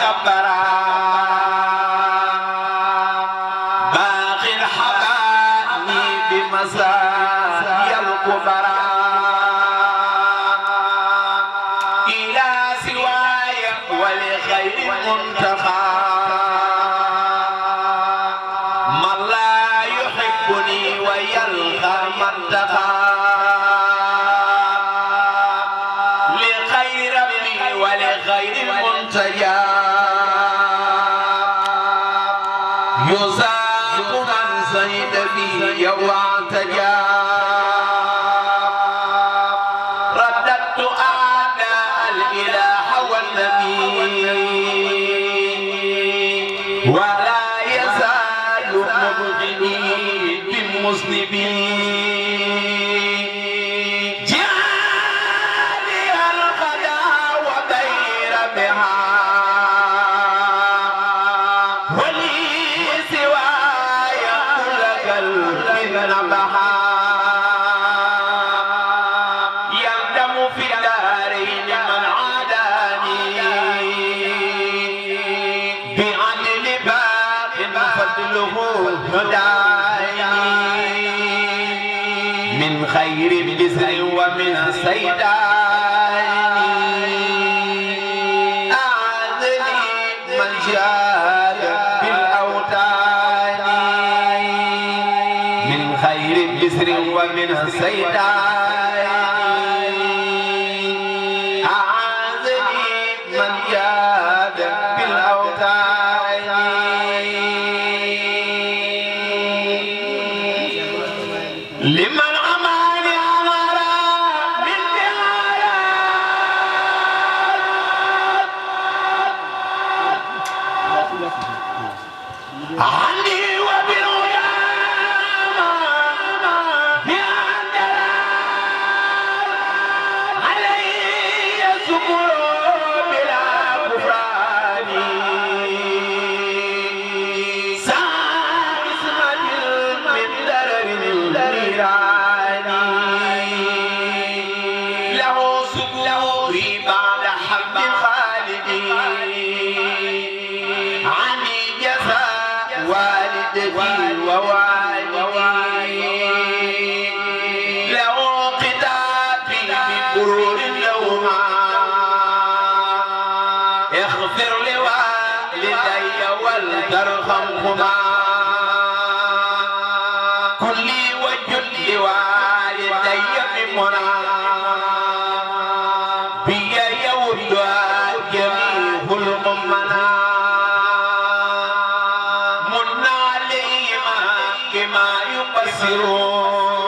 كبرا باقي الحباني بمزايا الكبرى إلى سواي ولغير المنتخى من لا يحبني ويلقى من تقى لغير ربي ولغير المنتجى يزاق من زيد بي واعتجى رددت أعداء الإله والنبي ولا يزال مبغني بالمذنبين جعلي القضاء وغير بها ولي سواي كل قلب نبها يندم في الدارين من عاداني بعدل باق فضله هداني من خير بزر ومن سيداني أعذني من جاد بالأوتان من خير بزر ومن سيداني أعذني من جاد بالأوتان لمن عماني أمرا من ديارات عني وبالعلامة علي سكر بلا كفران سائسمة من درر النيران له سكوري بعد حب خالدي عني جزاء والدتي ووالدي له قتابي ببرور لوما اغفر لوالدي ولترحمهما كلي وجل لوالدي بمنى بي يود جميع الأمنا من عليهما بما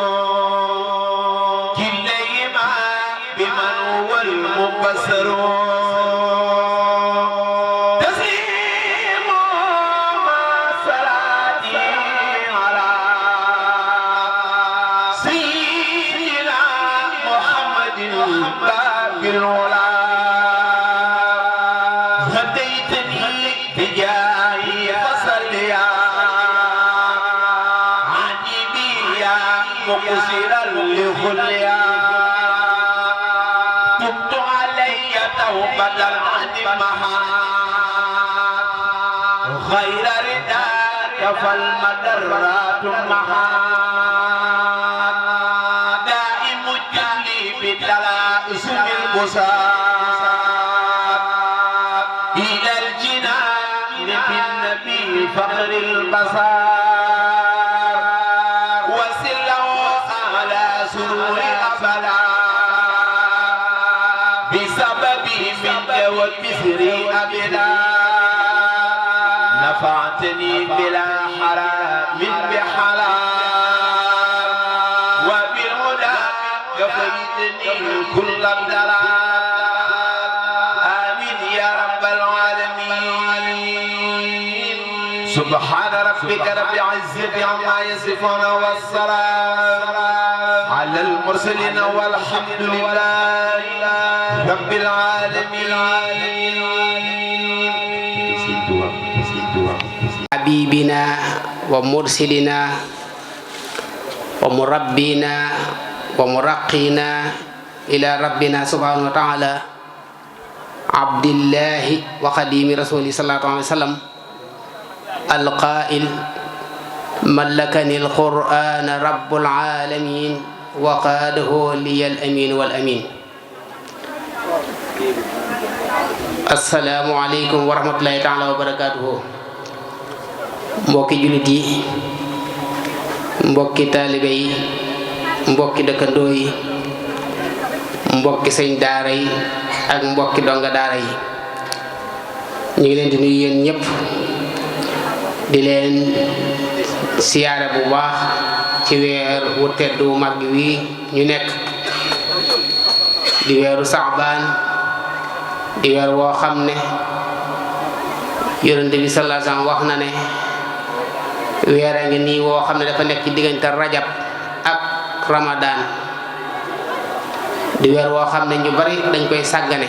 يبصرون كليهما بمن هو المبصر تسليم مع صلاتي على سيدنا محمد باب العلا هديتني بجاهي فصليا عني بيا مقصرا لخليا تبت علي توبة عن محا غير رداك فالمدرات محا دائم الجلي بتلاسم البساط إلى الجنان بالنبي فخر البصار وسله على سرور أبدا بسببه منك وبسري أبدا نفعتني بلا حرام بحلال وبالهدى كفيتني كل الدلال آمين يا رب العالمين سبحان ربك رب العزة عما يصفون والسلام على المرسلين والحمد لله رب العالمين حبيبنا ومرسلنا ومربينا ومرقينا إلى ربنا سبحانه وتعالى abdillahi wa xadimi rasuli sallallahu alayhi wa sallam alqaa'il mallakani alqur'ana rabbul alamin wa qaadahu liya al amin wal amin. assalaamu aleykum wa rahmatullahi taala wa barakatuhu. mbokki jullit yi, mbokki taalibe yi, mbokki dëkkandoo yi, mbokki sëñ daara yi ak mbokki donga daara yi, ñu ngi leen di nuyu yéen ñëpp di leen siyaare bu baax ci weer wu tedd wu mag wi ñu nekk di weeru saxbaan, di weer woo xam ne yonent bi sallallahu alayhi wasallam wax na ne weer a ngi nii woo xam ne dafa nekk ci diggante rajab ak ramadaan, di weer woo xam ne ñu bari dañ koy sàggane,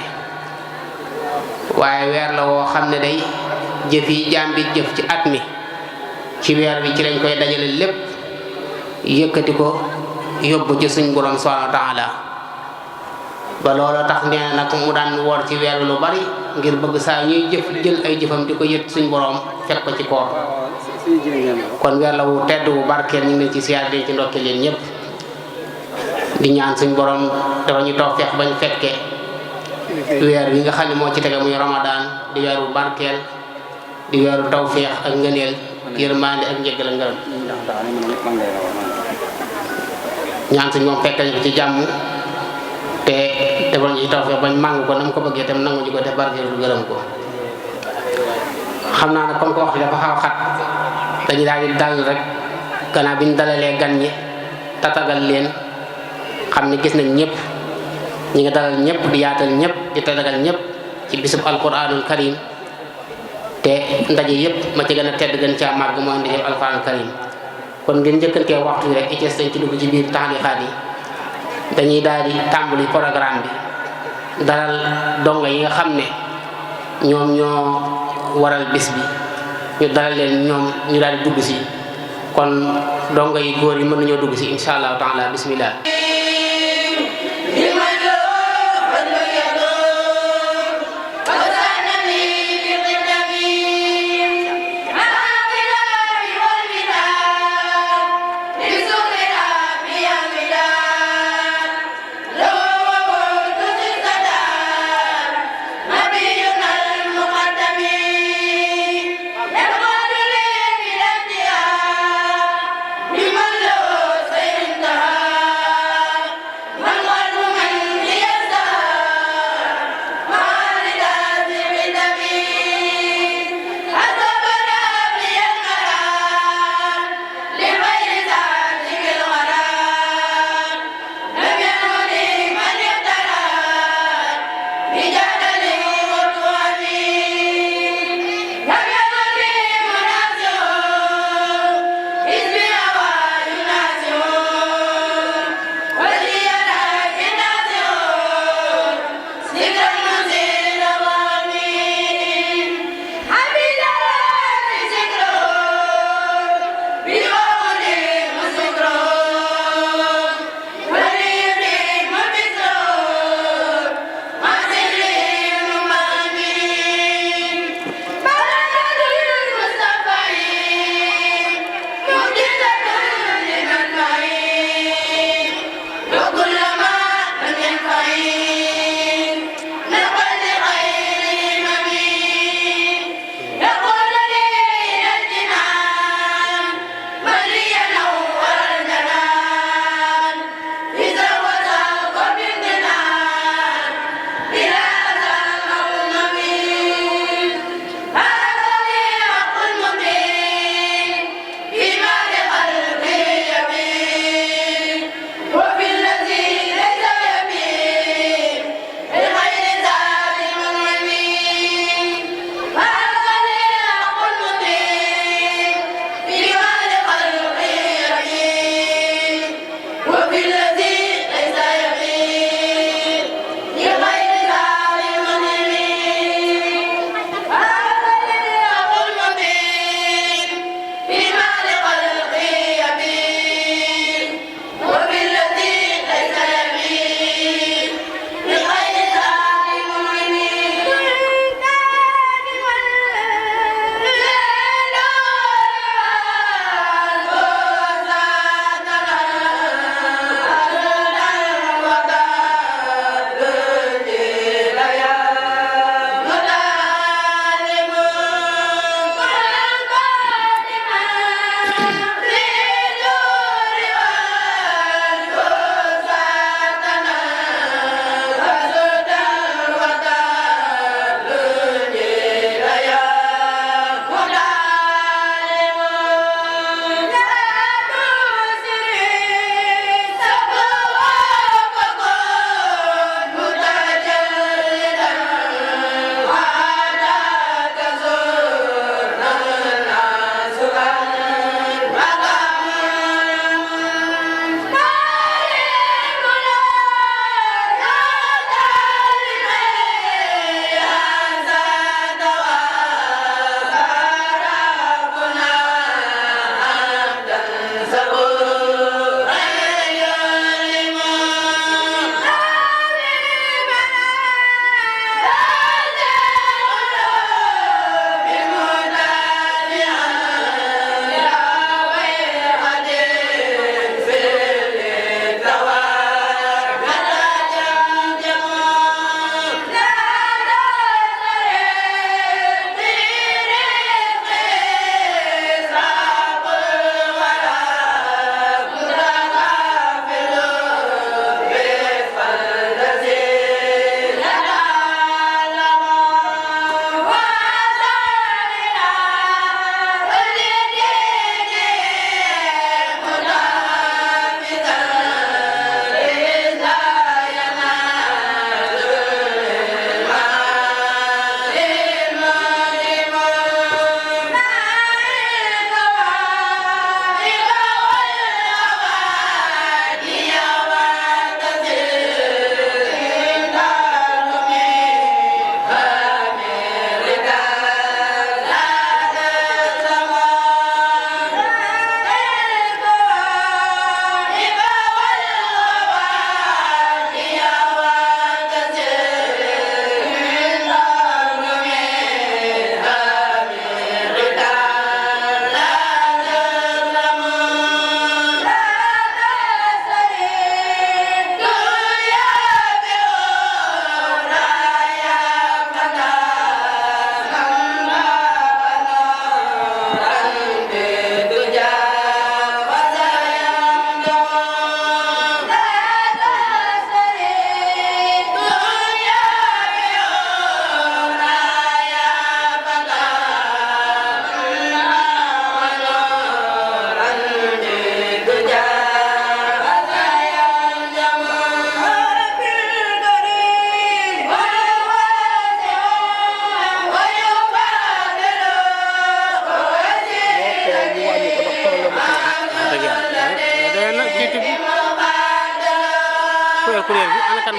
waaye weer la woo xam ne day jëf yi jaam bi jëf ci at mi ci weer bi ci lañ koy dajale lépp yëkkati ko yóbbu ci suñ borom subhanahu wa taala. ba loolu tax nee na nag mu daan woor ci weer lu bari ngir bëgg saa ñuy jëf jël ay jëfam di ko yët suñ borom fekk ko ci koor. kon weer la wu tedd wu barkeel ñu ngi leen ci siyaar di ci ndokkee leen ñëpp di ñaan suñ borom dafa ñu toog feex bañ fekke weer wi nga xam ne moo ci tege muy ramadaan di weer wu barkeel di weeru tawfeex ak ngëneel yërmande ak njëggal ak ngërëm. ñaan suñ moom fekk nañ ko ci jàmm te defal ñu ci tawfeex bañ màng ko na mu ko bëggee tam nangu ñu ko def barkeel du gërëm ko. xam naa nag comme ko wax bi dafa xaw a xat dañu daal di dal rek gannaaw bi ñu dalalee gan ñi tatagal leen xam ne gis nañ ñëpp ñi nga dalal ñëpp di yaatal ñëpp di tatagal ñëpp ci bisub alquranul karim te ndaje yëpp ma ci gën a tedd gën caa màgg mooy ndaje alquranul karim. kon ngeen njëkkantee waxtu rek ices dañ ci dugg ci biir taxalixaat yi dañuy daal di tàmbali programme bi dalal donga yi nga xam ne ñoom ñoo waral bis bi ñu dalal leen ñoom ñu daal di dugg si. kon donga yi góor yi mën nañoo dugg si insha allahu taala bismillah.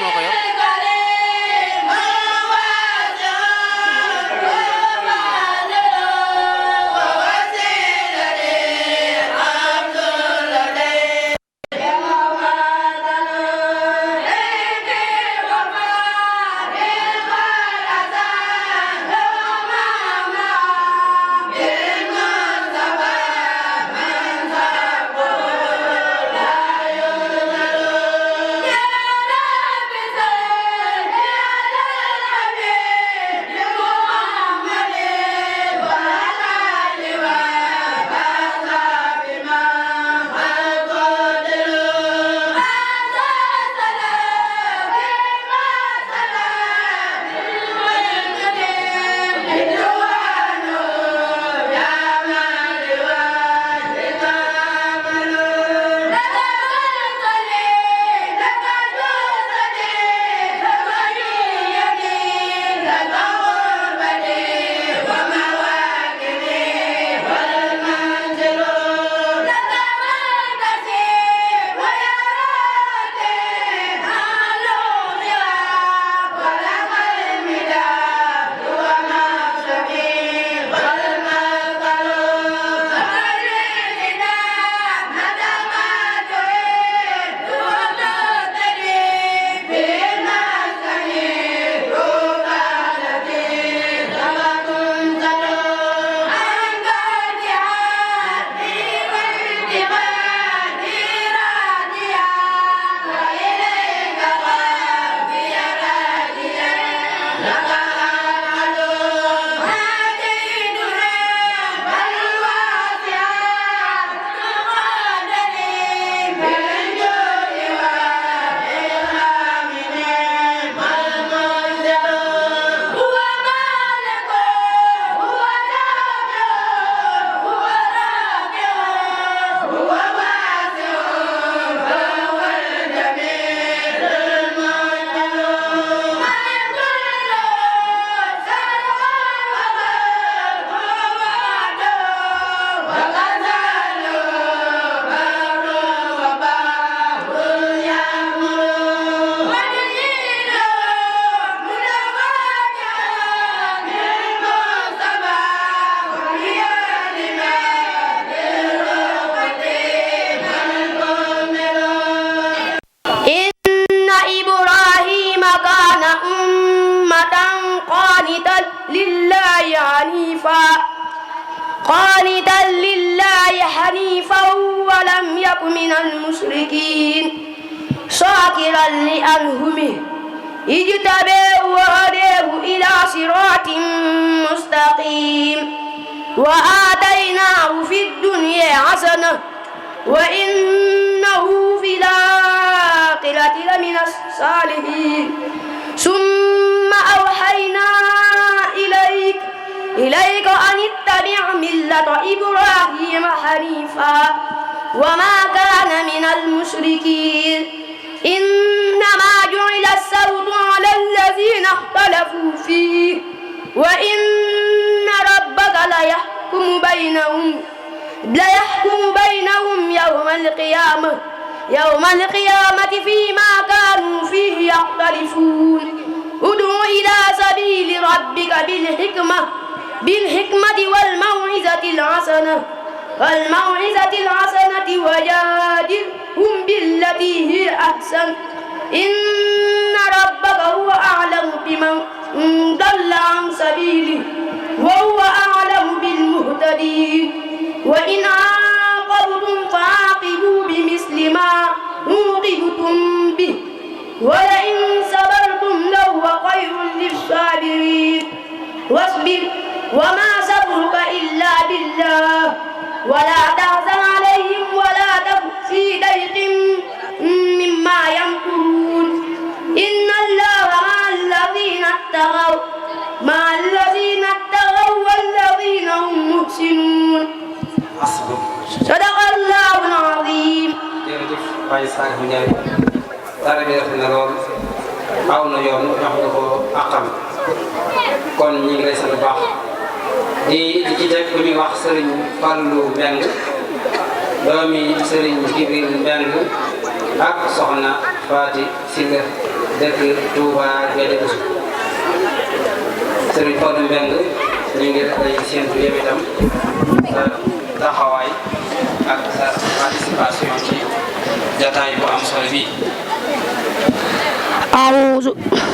moo ko yor قانتا لله حنيفا ولم يك من المشركين شاكرا لأنعمه اجتباه وهداه إلى صراط مستقيم وآتيناه في الدنيا حسنة وإنه في الآخرة لمن الصالحين ثم أوحينا إليك أن اتبع ملة إبراهيم حنيفا وما كان من المشركين إنما جعل السبت على الذين اختلفوا فيه وإن ربك ليحكم بينهم يوم القيامة فيما كانوا فيه يختلفون ادع إلى سبيل ربك بالحكمة والموعظة الحسنة وجادلهم بالتي هي أحسن إن ربك هو أعلم بمن ضل عن سبيله وهو أعلم بالمهتدين وإن عاقبتم فعاقبوا بمثل ما عوقبتم به ولئن صبرتم لهو خير للصابرين واصبر وما صبرك إلا بالله ولا تحزن عليهم ولا تك في ضيق مما يمكرون إن الله مع الذين اتقوا والذين هم محسنون صدق الله العظيم. jërëjëf Baye Salif Ndiaye dara bi rafet na lool aw na yoon jox nga ko àqam kon ñu ngi lay sant bu baax di ci teg ku ñuy wax Serigne Fallou Mbeng doomi Serigne Jibril Mbeng ak soxna Faati Silla dëkk Touba Guédé Bousso Serigne Fallou Mbengue ñu ngi lay séntu yow itam sa taxawaay ak sa participation ci jataay bu am solo bi.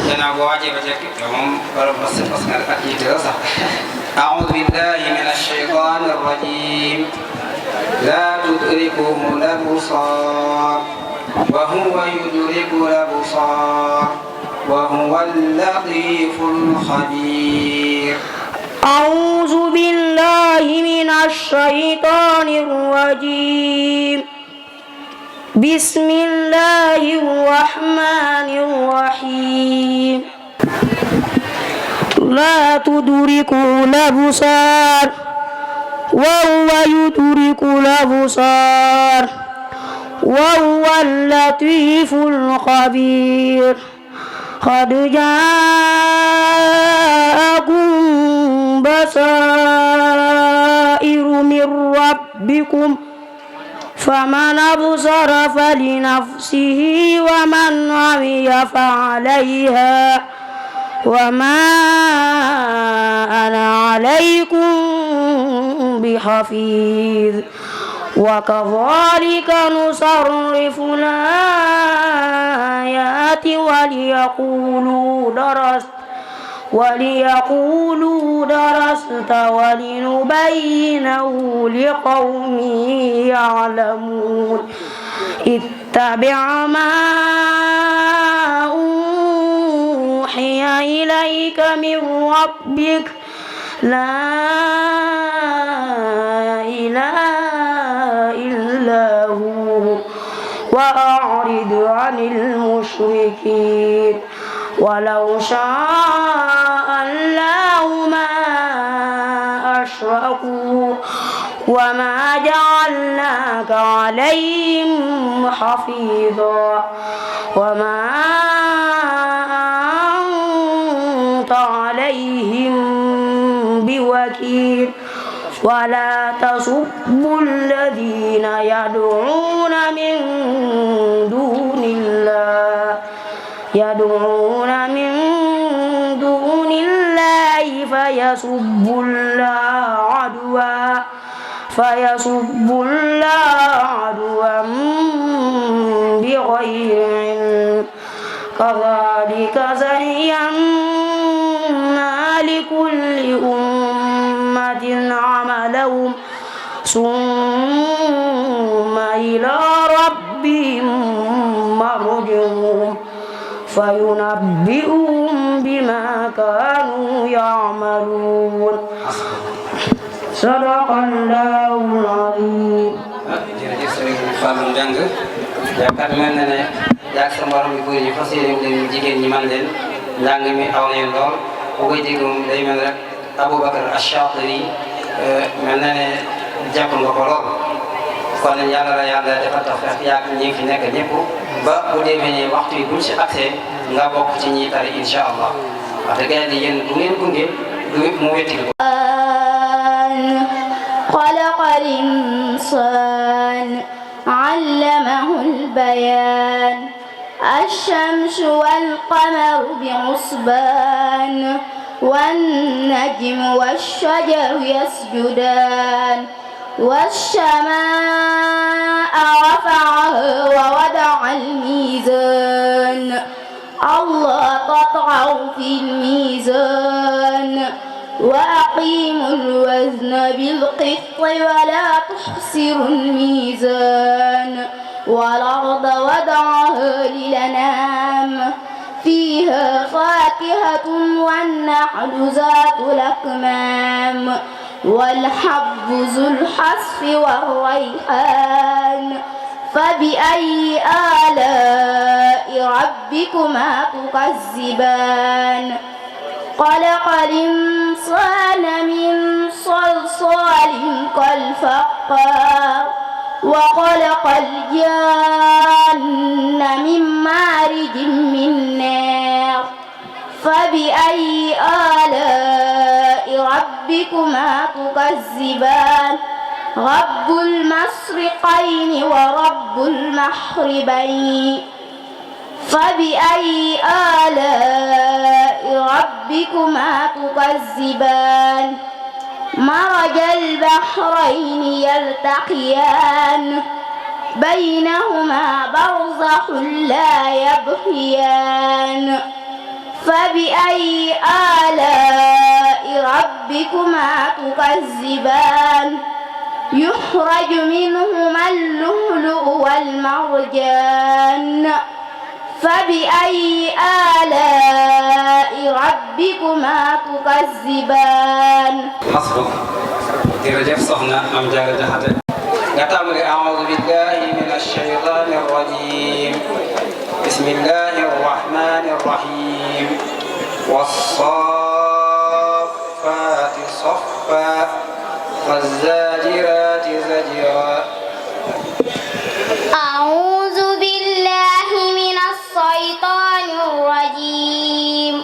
gannaaw boo wàccee ba jekk moom borom parce que ak yitte la sax. أعوذ بالله من الشيطان الرجيم لا تدركه الأبصار وهو يدرك الأبصار وهو اللطيف الخبير. أعوذ بالله من الشيطان الرجيم بسم الله الرحمن الرحيم لا تدركه الأبصار وهو يدرك الأبصار وهو اللطيف الخبير. قد جاءكم بصائر من ربكم فمن أبصر فلنفسه ومن عمي فعليها وما أنا عليكم بحفيظ. وكذلك نصرف الآيات وليقولوا درست ولنبينه لقوم يعلمون. اتبع ما أوحي إليك من ربك لا إله إلا هو وأعرض عن المشركين. ولو شاء الله ما أشركوا وما جعلناك عليهم حفيظا وما أنت عليهم بوكيل. ولا تسبوا الذين يدعون من دون الله فيسبوا الله عدوا بغير علم. كذلك زينا لكل أمة عملهم ثم إلى ربهم مرجعهم فينبئهم بما كانوا يعملون. صدق الله العظيم. jërëjëf Serigne Fallou Mbengue yaakaar mel na ne yaag sa morom yu góor ñi fas yéene leen jigéen ñi man leen njàng mi aw leen lool bu koy dégg moom day mel rek Aboubacar Ash-Shatiri mel na ne jàpp nga ko lool kon yàlla la yàlla defal tawfeex yaag ñi fi nekk ñëpp ba bu demee waxtu yi buñ si accès nga bokk ci ñi tari incha allah wax dëgg yàlla yéen bu ngeen gunge du mu wetti ko. خلق الإنسان علمه البيان الشمس والقمر بحسبان والنجم والشجر يسجدان والسماء رفعها ووضع الميزان الله تطغوا في الميزان وأقيموا الوزن بالقسط ولا تخسروا الميزان والأرض وضعها للأنام فيها فاكهة والنخل ذات الأكمام والحب ذو الحصف والريحان فبأي آلاء ربكما تكذبان. خلق الإنسان من صلصال كالفخار وخلق الجن من مارج من نار فبأي آلاء ربكما تكذبان. رب المشرقين ورب المغربين فبأي آلاء ربكما تكذبان مرج البحرين يلتقيان بينهما برزخ لا يبغيان فبأي آلاء ربكما تكذبان يخرج منهما اللؤلؤ والمرجان فبأي آلاء ربكما تكذبان حسبك jërëjëf soxna Mame Diarra Diakhaté nga tàmbali أعوذ بالله من الشيطان الرجيم بسم الله الرحمن الرحيم والصافات صفا والزاجرات زجرا أعوذ بالله من الشيطان الرجيم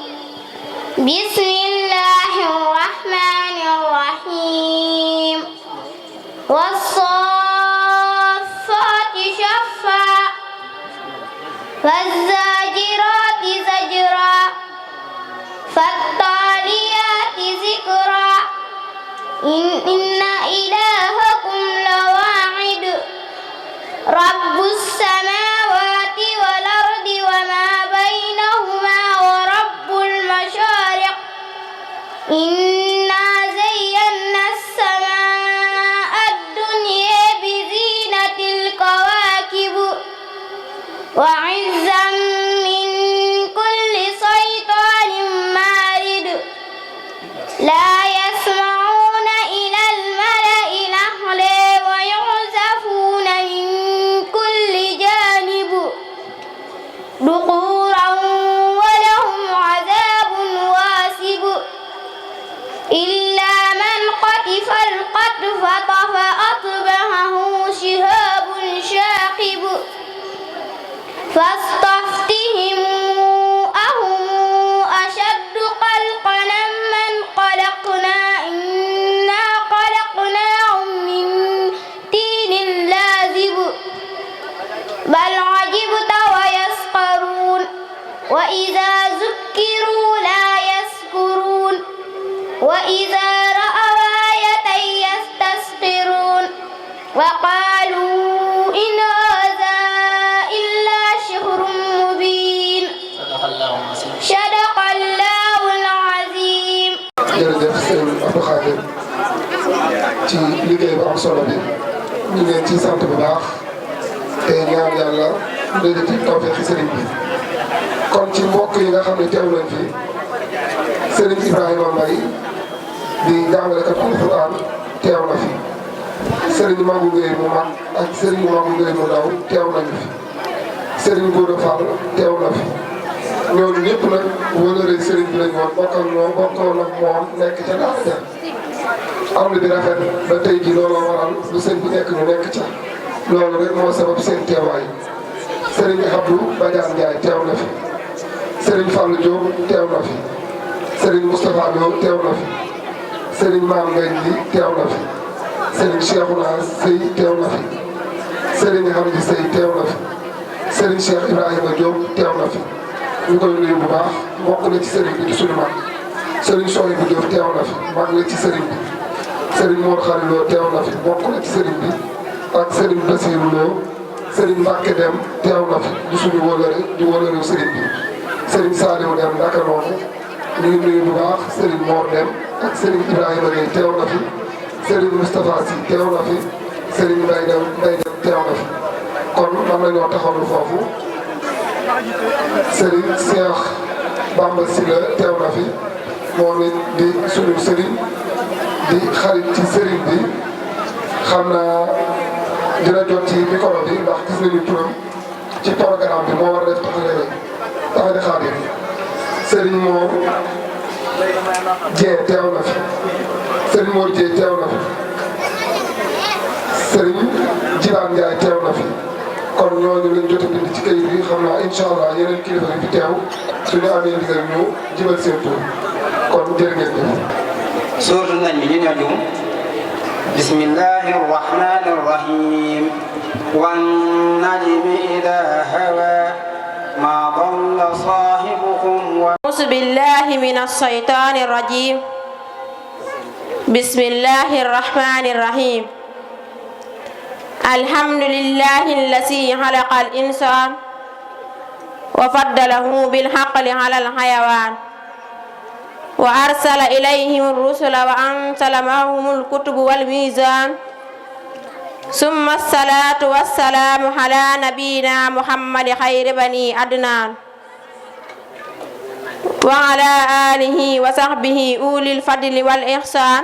بسم الله الرحمن الرحيم والصافات شفا والزاجرات زجرا فالتاليات ذكرا إن إلهكم لواحد رب السماوات والأرض وما بينهما ورب المشارق إنا زينا السماء الدنيا بزينة الكواكب وعزا من كل شيطان مارد لا يسمعون إلى الملأ الأعلى ويعزفون من كل جانب دحورا ولهم عذاب واسب إلا من قطف القطفة فأتبعه شهاب شاقب فاستفتهم أهم أشد خلقا من خلقنا إنا خلقناهم من طين لازب بل عجبت ويسخرون وإذا ذكروا لا يذكرون وإذا رأوا آية يستسخرون وقالوا إن هذا إلا سحر مبين صدق الله العظيم. jërëjëf sëñ Abdou Khadir ci liggéey bu am solo bi ñu ngi leen ciy sant bu baax te ñaan yàlla léegi ci tawfeexi sëriñ bi kon ci mbokk yi nga xam ne teew nañ fi sëriñ Ibrahima Mbaye di jàngalekat alxuraan teew na fi sëriñ Mamadou Gueye mu mag ak sëriñ Mamadou Gueye mu ndaw teew nañu fi sëriñ Gouda Fall teew na fi ñooñu ñëpp nag wóolare sëriñ bi lañ woon bokkal ñoom bokkoon ak moom nekk ca daara ja ànd bi rafet ba tey ji looloo waral lu sëñ bi nekk ñu nekk ca loolu rek moo sabab seen teewaay sëriñ Abdou Badiane Ndiaye teew na fi sëriñ Fallou Diop teew na fi sëriñ Moustapha Diop teew na fi sëriñ Mame Ngagne Ly teew na fi sëriñ Cheikhouna Seye teew na fi sëriñ Hamdi Seye teew na fi sëriñ Cheikh Ibrahima Diop teew na fi ñu koy nuyu bu baax bokk na ci sëriñ bi di suñu mag sëriñ Soy bu Diop teew na fi mag la ci sëriñ bi sëriñ Mor Xariloo teew na fi bokk na ci sëriñ bi ak sëriñ Basiru Lo sëriñ Mbacke Dem teew na fi di suñu wóolare di wóolare sëriñ bi sëriñ Saliou Dem naka noonu ñu ngi nuyu bu baax sëriñ Mor Dem ak sëriñ Ibrahima Gueye teew na fi sëriñ Moustapha Sy teew na fi sëriñ Mbaye Dem teew na fi kon mën nañoo taxawlu foofu sëriñ Cheikh Bamba Sylla teew na fi moom it di suñu sëriñ di xarit ci sëriñ bi xam naa dina jot ci micro bi ndax gis nañu turam ci programme bi moo war a def taxale xaadir sëriñ moom Dieng teew na fi sëriñ Mor Dieng teew na fi sëriñ Jiraan Ndiaye teew na fi kon ñooñu lañ jot a bind ci kayit bi xam naa incha allah yeneen kilifa yi fi teew suñu amee ndigal ñu jibal seen tur kon jërë ngeen jëf. suuratu najmi ñu ñoo jum bismillahi rahmani rahim wan najmi ida hawa ما ضل صاحبكم أعوذ بالله من الشيطان الرجيم بسم الله الرحمن الرحيم الحمد لله الذي خلق الإنسان وفضله بالعقل على الحيوان وأرسل إليهم الرسل وأنزل معهم الكتب والميزان ثم الصلاة والسلام على نبينا محمد خير بني عدنان وعلى آله وصحبه أولي الفضل والإحسان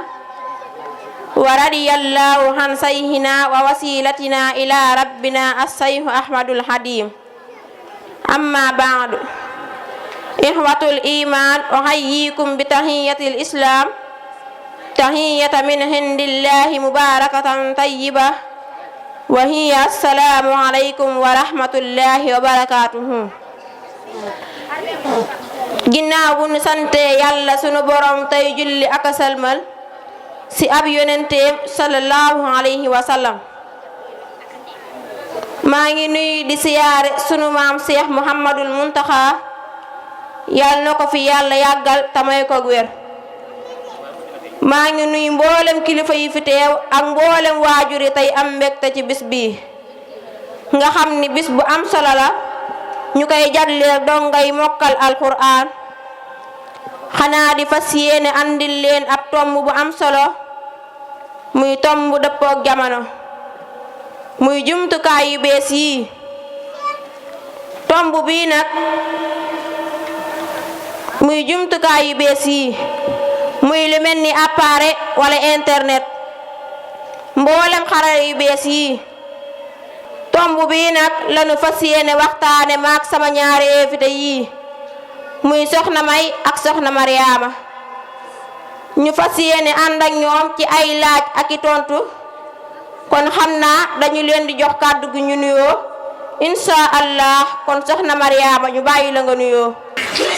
ورضي الله عن سيدنا ووسيلتنا إلى ربنا الشيخ أحمد الحديم أما بعد إخوة الإيمان أحييكم بتحية الإسلام تحية من عند الله مباركة طيبة وهي السلام عليكم ورحمة الله وبركاته ginnaaw bu nu sante yàlla sunu borom tey julli ak salmal ci ab yonenteem sallallahu alayhi wa sallam maa ngi nuyu di siyaare sunu maam Cheikh Mouhamadul Muntaxa yàlla na ko fi yàlla yàggal tamay ko wér maa ngi nuyu mboolem kilifa yi fi teew ak mboolem waajur yi tey am mbégte ci bis bii nga xam ni bis bu am solo la ñu koy jagleel dongay mokkal alquran xanaa di fas yéene andil leen ab tomb bu am solo muy tomb dëppook jamono muy jumtukaay yu bees yi tomb bii nag muy jumtukaay yu bees yi muy lu mel ni appareil wala internet mboolem xarala yu bees yi tomb bii nag lañu fas yéene waxtaane maak sama ñaari invité yi muy soxna May ak soxna Mariama ñu fas yéene ànd ak ñoom ci ay laaj ak i tontu kon xam naa dañu leen di jox kàddu gi ñu nuyoo insha allah kon soxna Mariama ñu bàyyi la nga nuyoo.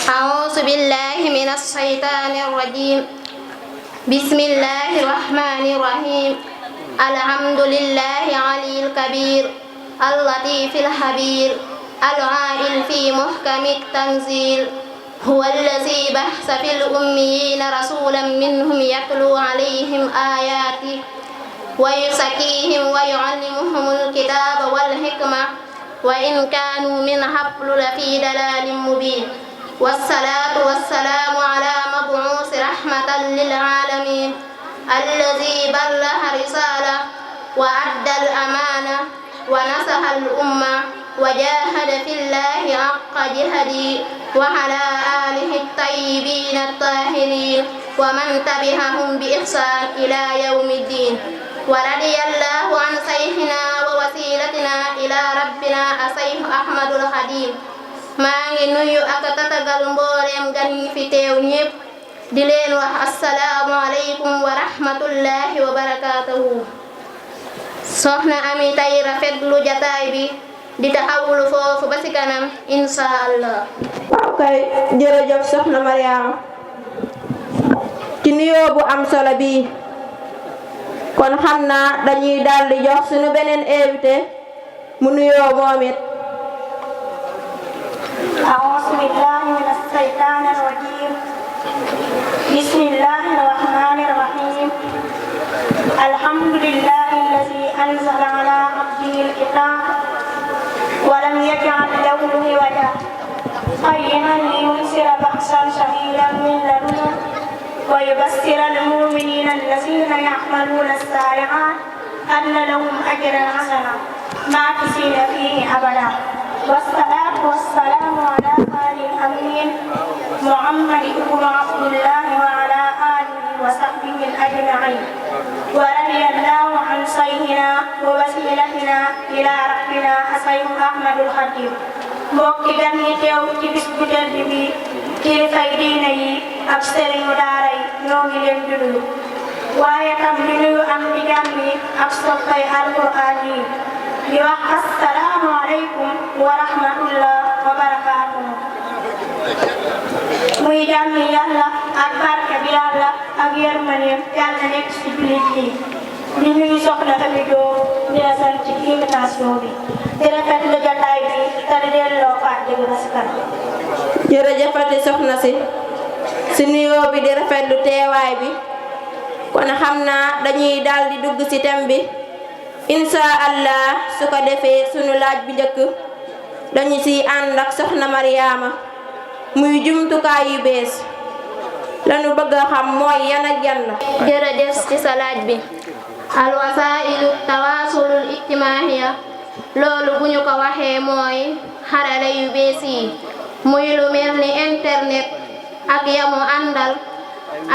أعوذ بالله من الشيطان الرجيم بسم الله الرحمن الرحيم الحمد لله علي الكبير اللطيف الخبير العائل في محكم التنزيل هو الذي بعث في الأميين رسولا منهم يتلو عليهم آياته ويزكيهم ويعلمهم الكتاب والحكمة وإن كانوا من قبل لفي ضلال مبين والصلاة والسلام على مبعوث رحمة للعالمين الذي بلغ رسالة وأدى الأمانة ونصح الأمة وجاهد في الله حق جهده وعلى آله الطيبين الطاهرين ومن تبعهم بإحسان إلى يوم الدين ورضي الله عن شيخنا ووسيلتنا إلى ربنا الشيخ أحمد الخديم maa ngi nuyu ak tatagal mbooleem gan yi fi teew ñépp di leen wax assalaamu aleykum wa rahmatullahi wa barakaatuhu soxna Ami tay rafetlu jataay bi di taxawulu foofu ba ci kanam insha allah. waaw kay jërëjëf soxna Mariama ci nuyoo bu am solo bi kon xam naa dañuy daldi jox suñu beneen invité mu nuyoo moom it. أعوذ بالله من الشيطان الرجيم بسم الله الرحمن الرحيم الحمد لله الذي أنزل على عبده الكتاب ولم يجعل له عوجا قيما لينذر بأسا شديدا من لدنه ويبشر المؤمنين الذين يعملون الصالحات أن لهم أجرا حسنا ماكثين فيه أبدا والصلاة والسلام على آل الأمين محمد بن عبد الله وعلى آله وصحبه أجمعين ورضي الله عن شيخنا ووسيلتنا إلى ربنا الشيخ أحمد الخديم mbokki gan yi teew ci bis bu tedd bi kilifay diine yi ak sëriñu daara yi ñoo ngi leen di nuyu waaye tam di nuyu am di jàmm yi ak soppay alquran yi di wax assalaamu aleykum wa rahmatullah wa barakaatuhu muy jàmmi yàlla ak barke bi yàlla ak yërmandeem yàlla nekk ci jullit yi di nuyu soxna Ami Diop di la sant ci invitation bi di rafetlu jotaay bi te di delloo kàddu gi ba si kanam. jërëjëfati soxna si nuyoo bi di rafetlu teewaay bi kon xam naa dañuy daal di dugg ci thème bi insha allah su ko defee sunu laaj bi njëkk dañu ci ànd ak soxna Mariama muy jumtukaay yu bees lañu bëgg a xam mooy yan ak yan la. jërëjëf ci sa laaj bi alwasailu tawaasulul ijtimaahiya loolu bu ñu ko waxee mooy xarale yu bees yi muy lu mel ni internet ak yamu àndal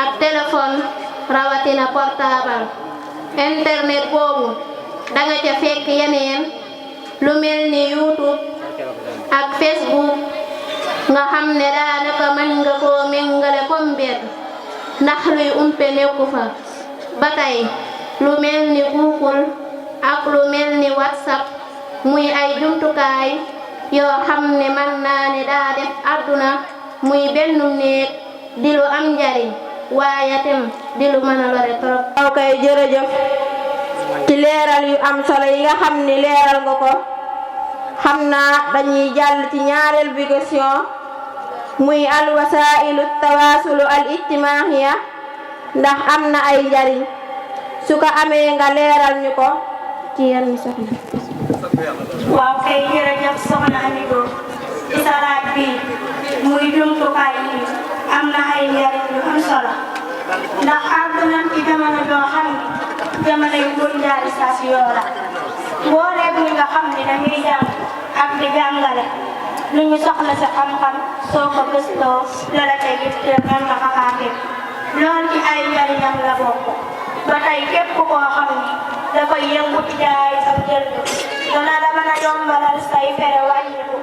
ak téléphone rawatina portable. internet boobu danga ca fekk yeneen lu mel ni YouTube ak Facebook nga xam ne daanaka mën nga koo méngale comme mbedd ndax luy umpe nekku fa. ba tey lu mel ni Google ak lu mel ni WhatsApp muy ay jumtukaay yoo xam ne mën naa ne daa def àdduna muy benn néeg di lu am njariñ waaye tam di lu mën a lore trop. ok jërëjëf ci leeral yu am solo yi nga xam ni leeral nga ko xam naa dañuy jàll ci ñaareel bi question muy alwasailu tawaasulu al ijtimaahiya ndax am na ay njariñ su ko amee nga leeral ñu ko ci yenn soxna. waaw kay jërëjëf soxna Ami Diop ci sa laaj bi muy jumtukaay yi am na ay njariñ yu am solo ndax àgg nañ ci jamono joo xam ne jamono yu mondialisation la mbooleem ñi nga xam ne dañuy jàng ak di jàngale lu ñu soxla sa xam-xam soo ko gëstoo la la tey it man nga ko xaatee loolu ci ay njariñam la bokk. ba tey képp koo xam ni dafay yëngu ci jaay ak jënd dana la mën a yombalal say fere wàññiku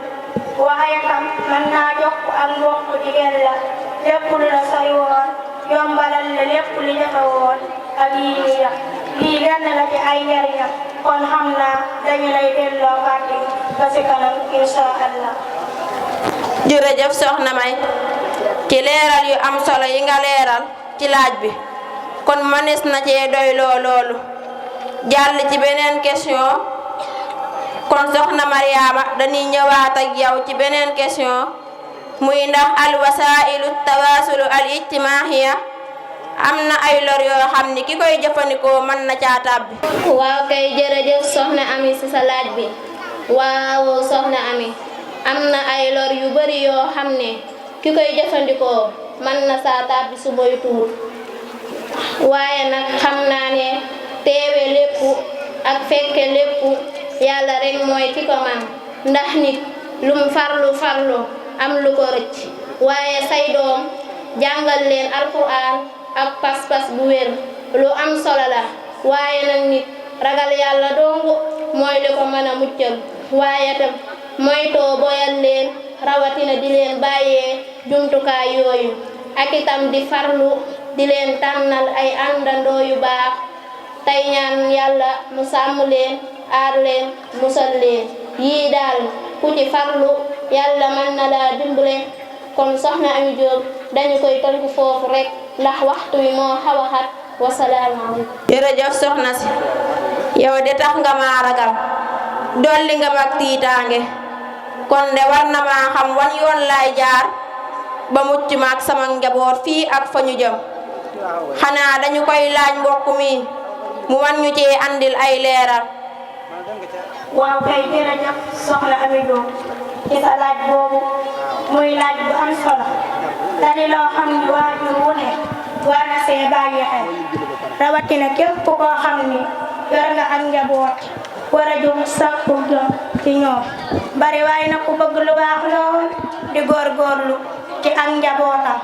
waaye tam mën naa jokk ak mbokk jigéen la lépp lu la say woon yombalal la lépp li jafe woon ak yii nii yàq lii lenn la ci ay njariñam kon xam naa dañu lay delloo kàddu ba si kanam insha allah. jërëjëf soxna May ci leeral yu am solo yi nga leeral ci laaj bi kon mënees na cee doy loolu jàll ci beneen question kon soxna Mariama dañuy ñëwaat ak yow ci beneen question muy ndax alwasailu tawaasulu al ijtimaahiya am na ay lor yoo xam ni ki koy jëfandikoo mën na caa tàbbi. waaw kay jërëjëf soxna Ami ci sa laaj bi waaw soxna Ami am na ay lor yu bari yoo xam ne ki koy jëfandikoo mën na saa tàbbi su moytuwul waaye nag xam naa ne teewe lépp ak fekke lépp yàlla rek mooy ki ko man ndax nit lum farlu am lu ko rëcc waaye say doom jàngal leen alquran ak pas-pas bu wér lu am solo la waaye nag nit ragal yàlla dongu mooy li ko mën a muccal waaye tam moytoo boyal leen rawatina di leen bàyyee jumtukaay yooyu ak itam di farlu di leen tànnal ay àndandoo yu baax tey ñaan yàlla mu sàmm leen aar leen musal leen yii daal ku ci farlu yàlla mën na laa dimbale kon soxna Ami Diop dañu koy tënk foofu rek ndax waxtu wi moo xaw a xat wasalaamaaleykum. jërëjëf soxna si yow de tax nga maa ragal dolli nga mag tiitaange kon de war na maa xam wan yoon laay jaar ba mucc ma ak sama njaboot fii ak fa ñu jëm xanaa dañu koy laaj mbokk mi mu wan ñu ci andil ay leeral. waaw kay jërëjëf soxna Ami Diop ci sa laaj boobu muy laaj bu am solo te di loo xam ni waajur wu ne war na see bàyyi xel rawatina képp koo xam ni yor nga ak njaboot war a jóg sàkku ci ñoom bari waaye nag ku bëgg lu baax lool di góorgóorlu ci ak njabootam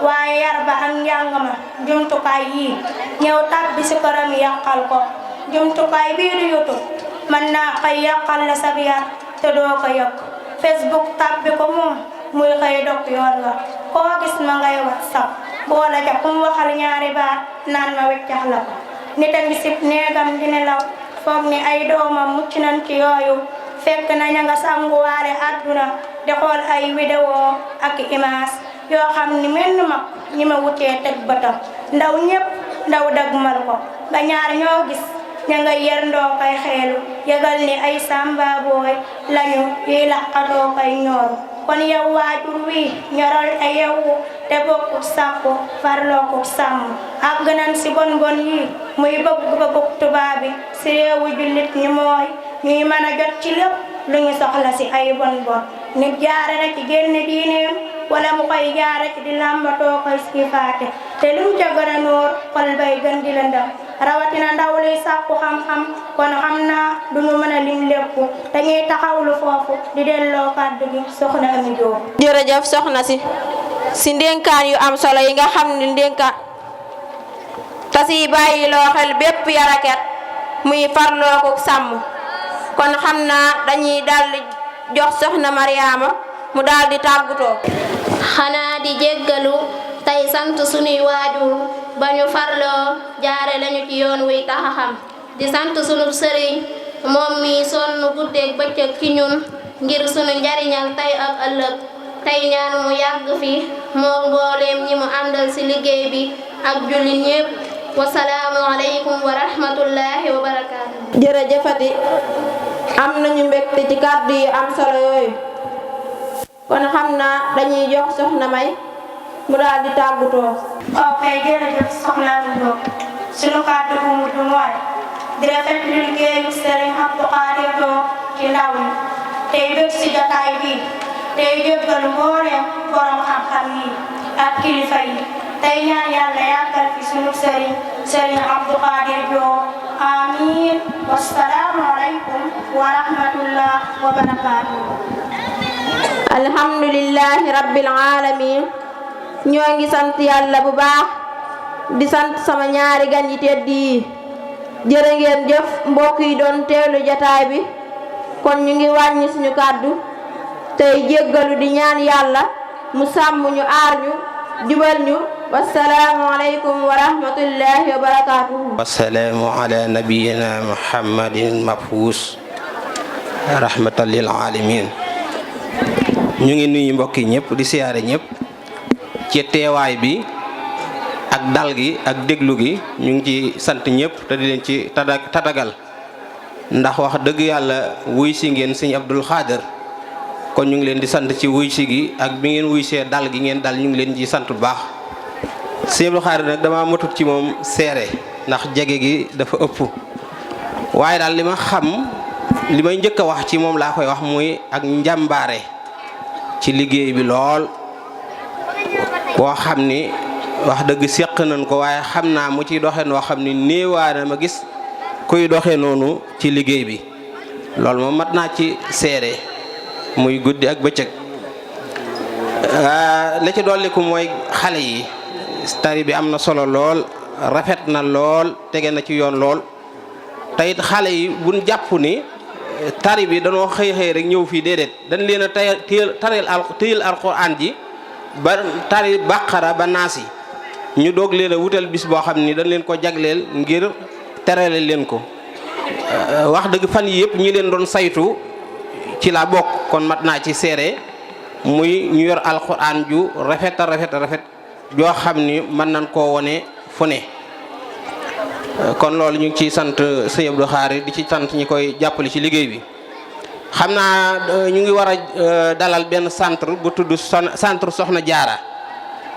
waaye yar ba ak njàng ma jumtukaay yii ñëw tàbbi si këram yàqal ko jumtukaay bii di YouTube mën naa xëy yàqal la sab yar te doo ko yëg Facebook tàbbi ko moom muy xëy dog yoon nga koo gis ma ngay WhatsApp boole ca kum waxal ñaari baat naan ma weccax la ko nit a ngi sib néegam di nelaw foog ni ay doomam mucc nañ ci yooyu fekk na ña nga sanguwaale àdduna di xool ay vidéo ak image yoo xam ni menn mag ñi ma wutee teg bëtam ndaw ñépp ndaw dëgmal ko ba ñaar ñoo gis ña nga yerndoo kay xeelu yëgal ni ay samba booy lañu yuy laqatoo kay ñooru kon yow waajur wi ñoral ay yewwu te bokkut sàkku farloo ko sàmm ak gënan si bon bon yi muy bëgg tubaab bi si réewu jullit ñi mooy ñuy mën a jot ci lépp lu ñu soxla si ay bon bon nit jaare na ci génn diineem wala mu koy jaare ci di làmbatoo koy sifaate te lu ca gën a nóor xol bay gën di la ndam rawatina ndaw liy sàkku xam-xam kon xam naa duñu mën a lim lépp dañuy taxawlu foofu di delloo kàddu gi soxna Ami Jóob. jërëjëf soxna si ndénkaan yu am solo yi nga xam ne ndénkaan te si bàyyi loo xel bépp yaraket muy farloo ko sàmm kon xam naa dañuy daldi jox soxna Mariama mu daldi tàggutoo. xanaa di jéggalu tey sant sunuy waajur ba ñu farloo jaare lañu ci yoon wuy taxa xam di sant sunu sëriñ moom mi sonn guddeeg bëccëg ci ñun ngir sunu njariñal tey ak ëllëg tey ñaan mu yàgg fi moo mbooleem ñi mu àndal ci liggéey bi ak jullit ñépp wasalaamu aleykum wa rahmatullahi wa barakaatu. jërëjëfati am nañu mbégte ci kàddu yi am solo yooyu kon xam naa dañuy jox soxna May mu daal di tàggutoo. ok jërëjëf soxna Ami Jóob sunu kàddu bu mujj mooy di rafetlu liggéeyu Sëriñ Abdou Khadir Lo ci ndaw ñi tey bëgg si jotaay bi tey jéggalu mbooleem borom xam-xam yi ak kilifa yi tey ñaan yàlla yàggal fi sunu Sëriñ Abdou Khadir Lo amiin wassalaamu aleykum wa rahmatullah wa barakaatuh. alhamdulillahi rabbil alamin ñoo ngi sant yàlla bu baax di sant sama ñaari gan yi tedd yi jërë ngeen jëf mbokk yi doon teelu jataay bi kon ñu ngi wàññi suñu kàddu tey jéggalu di ñaan yàlla mu sàmm ñu aar ñu jubal ñu wassalaamu aleykum wa rahmatullahi wa barakatuhu. wassalaamu ala nabiyina muhammadin mabfuus rahmatan lil alamin ñu ngi nuyu mbokk yi ñëpp di siyaare ñëpp ci teewaay bi ak dal gi ak déglu gi ñu ngi ci sant ñëpp te di leen ci tatagal ndax wax dëgg yàlla wuy si ngeen sëñ Abdul Xaadir kon ñu ngi leen di sant ci wuy si gi ak bi ngeen wuy see dal gi ngeen dal ñu ngi leen ci sant bu baax sëñ Abdul Xaadir nag dama matut ci moom seere ndax jege gi dafa ëpp waaye daal li ma xam li may njëkk a wax ci moom laa koy wax muy ak njàmbaare ci liggéey bi lool boo xam ni wax dëgg séq nañ ko waaye xam naa mu ciy doxee noo xam ni néewaana ma gis kuy doxee noonu ci liggéey bi loolu moom mat naa ci seere muy guddi ak bëccëg la ci dolliku mooy xale yi tari bi am na solo lool rafet na lool tege na ci yoon lool te it xale yi buñ jàpp ni tari bi danoo xëy rek ñëw fii déedéet dañ leen a téyel alxuraan ji ba tari bàqara ba naas yi ñu doog leen a wutal bis boo xam ni dañ leen ko jagleel ngir terale leen ko wax dëgg fan yi yëpp ñi leen doon saytu ci la bokk kon mat naa ci seere muy ñu yor alxuraan ju rafet a rafet joo xam ni mën nañ koo wone fu ne kon loolu ñu ngi ciy sant sëñ Abdou Khari di ci sant ñi koy jàppale ci liggéey bi xam naa ñu ngi war a dalal benn centre bu tudd centre Soxna Jaara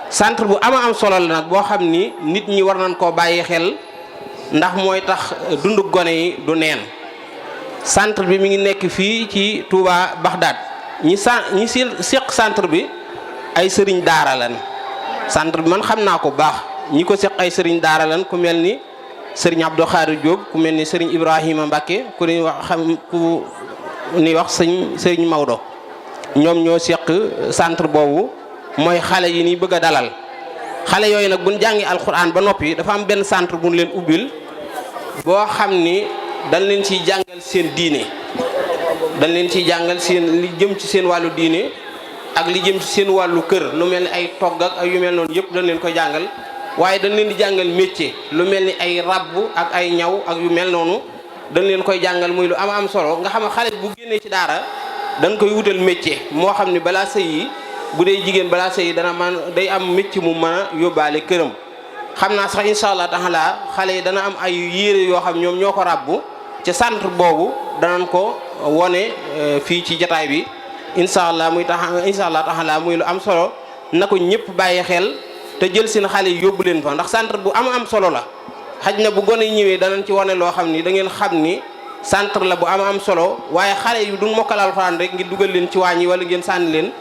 centre bu am solo la nag boo xam ni nit ñi war nañ koo bàyyi xel ndax mooy tax dundu gone yi du neen centre bi mi ngi nekk fii ci Touba Bagdad ñi seq centre bi ay sëriñ daara lan centre bi man xam naa ko baax ñi ko seq ay sëriñ daara lan ku mel ni sëriñ Abdou Khari Diop ku mel ni sëriñ Ibrahima Mbacke ku ni wax sëriñ Maodo ñoom ñoo seq centre boobu mooy xale yi ni bëgg a dalal xale yooyu nag buñ jàngi alxuraan ba noppi dafa am benn centre buñ leen ubbil boo xam ni dañ leen ciy jàngal seen diine dañ leen ciy jàngal seen li jëm ci seen wàllu diine ak li jëm ci seen wàllu kër lu mel ni ay togg ak yu mel noonu yëpp dañ leen koy jàngal waaye dañ leen di jàngal métier lu mel ni ay rabb ak ay ñaw ak yu mel noonu dañ leen koy jàngal muy lu am solo nga xam ne xale bu génnee ci daara dañ koy wutal métier moo xam ne balaa sëy yi bu dee jigéen balaa sëy yi dana man day am métier mu mën a yóbbaale këram xam naa sax incha allah taala xale yi dana am ay yére yoo xam ñoom ñoo ko ràbbu ci centre boobu danañ ko wone fii ci jataay bi incha allah taala muy lu am solo na ko ñëpp bàyyi xel te jël seen xale yi yóbbu leen fa ndax centre bu am solo la xaj na bu gone yi ñëwee danañ ci wane loo xam ni da ngeen xam ni centre la bu am solo waaye xale yi du mokkal alxuraan rek ngir dugal leen ci waañ yi wala ngeen sànni leen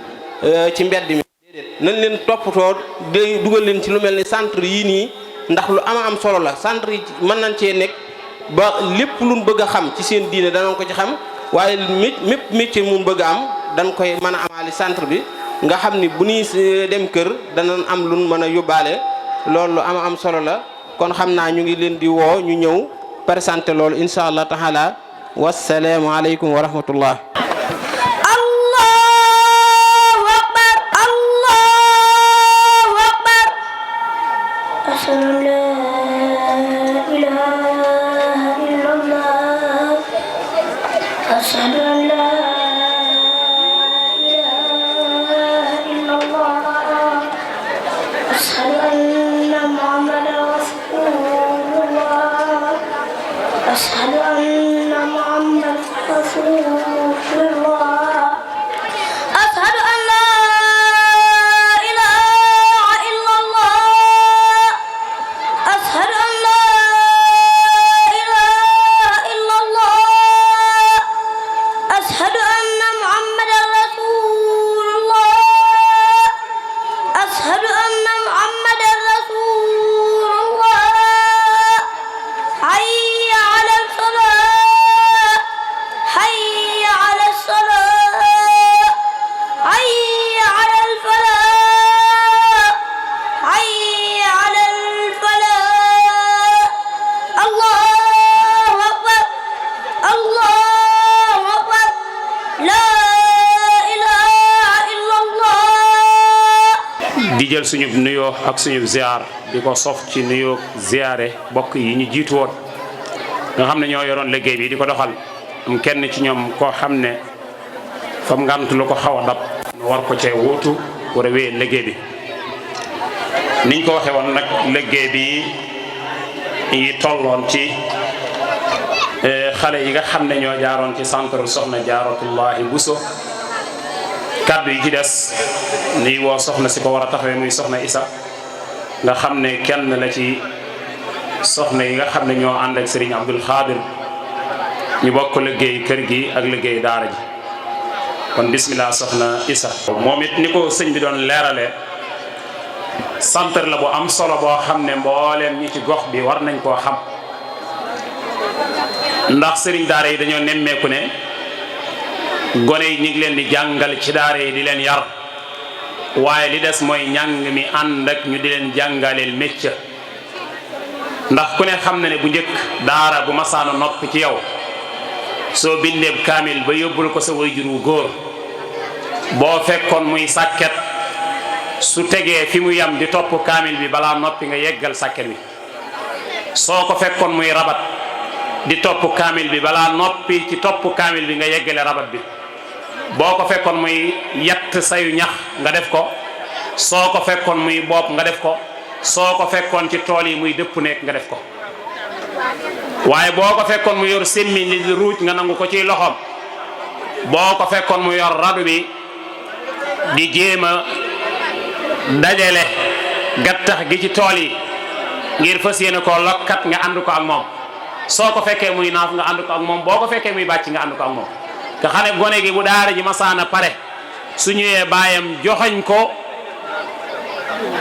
ci mbedd mi déedéet nañ leen toppatoo de dugal leen ci lu mel ni centre yii nii ndax lu am solo la centre yi mën nañ cee nekk ba lépp luñ bëgg a xam ci seen diine danañ ko ci xam waaye mépp métier mu bëgg a am dañ koy mën a amaali centre bi nga xam ni bu ñuy dem kër danañ am luñ mën a yóbbaale loolu lu am solo la kon xam naa ñu ngi leen di woo ñu ñëw présenté loolu incha allah taala wassalaamu aleykum wa rahmatullah. allahu akbar allahu akbar ashhadu an la ilaha illallah ashhadu an la ilaha illallah ashhadu anna muhammadan rasulullah ashhadu anna muhammadan rasulullah ashhadu an la ilaha illallah ashhadu an la ilaha illallah ashhadu anna muhammadan rasulullah ashhadu anna muhammadan rasulullah hayya ala salat hayya ala salat hayya ala falah hayya ala falah allahu akbar allahu akbar la ilaha illallah. di jël suñu nuyoo ak suñu ziar di ko sof ci nuyoo ziare bokk yi ñu jiitu woon nga xam ne ñoo yoroon liggéey bi di ko doxal am kenn ci ñoom koo xam ne fam ngant lu ko xaw a dab nu war ko cee wuutu war a wéyee liggéey bi niñ ko waxee woon nag liggéey bi yi tolloon ci xale yi nga xam ne ñoo jaaroon ci centre soxna Jaaratullahi Buso kaddu yi ci des ni woo soxna si ko war a taxawee muy soxna Isa nga xam ne kenn la ci soxna yi nga xam ne ñoo ànd ak Serigne Abdul Xaadir ñu bokk liggéey kër gi ak liggéey daara ji kon bismillah soxna Isa moom it ni ko sëñ bi doon leerale centre la bu am solo boo xam ne mbooleem ñi ci gox bi war nañ koo xam ndax Serigne daara yi dañoo nemmeeku ne gone yi ñu ngi leen di jàngal ci daara yi di leen yar waaye li des mooy njàng mi ànd ak ñu di leen jàngaleel métier ndax ku ne xam na ne bu njëkk daara bu masaana noppi ci yow soo bindeeb kaamil ba yóbbul ko sa waajur wu góor boo fekkoon muy sàkket su tegee fi mu yam di topp kaamil bi balaa noppi nga yeggal sàkket bi soo ko fekkoon muy rabat di topp kaamil bi balaa noppi ci topp kaamil bi nga yeggale rabat bi boo ko fekkoon muy yatt sayu ñax nga def ko soo ko fekkoon muy bopp nga def ko soo ko fekkoon ci tool yi muy dëpp nekk nga def ko waaye boo ko fekkoon mu yor semmiñ li di ruuj nga nangu ko ci loxoom boo ko fekkoon mu yor radu bi di jéem a dajale gattax gi ci tool yi ngir fas yéene koo lokkat nga ànd ko ak moom soo ko fekkee muy naaf nga ànd ko ak moom boo ko fekkee muy bàcc nga ànd ko ak moom nga xam ne gone gi bu daara ji masaana pare su ñëwee baayam joxoñ ko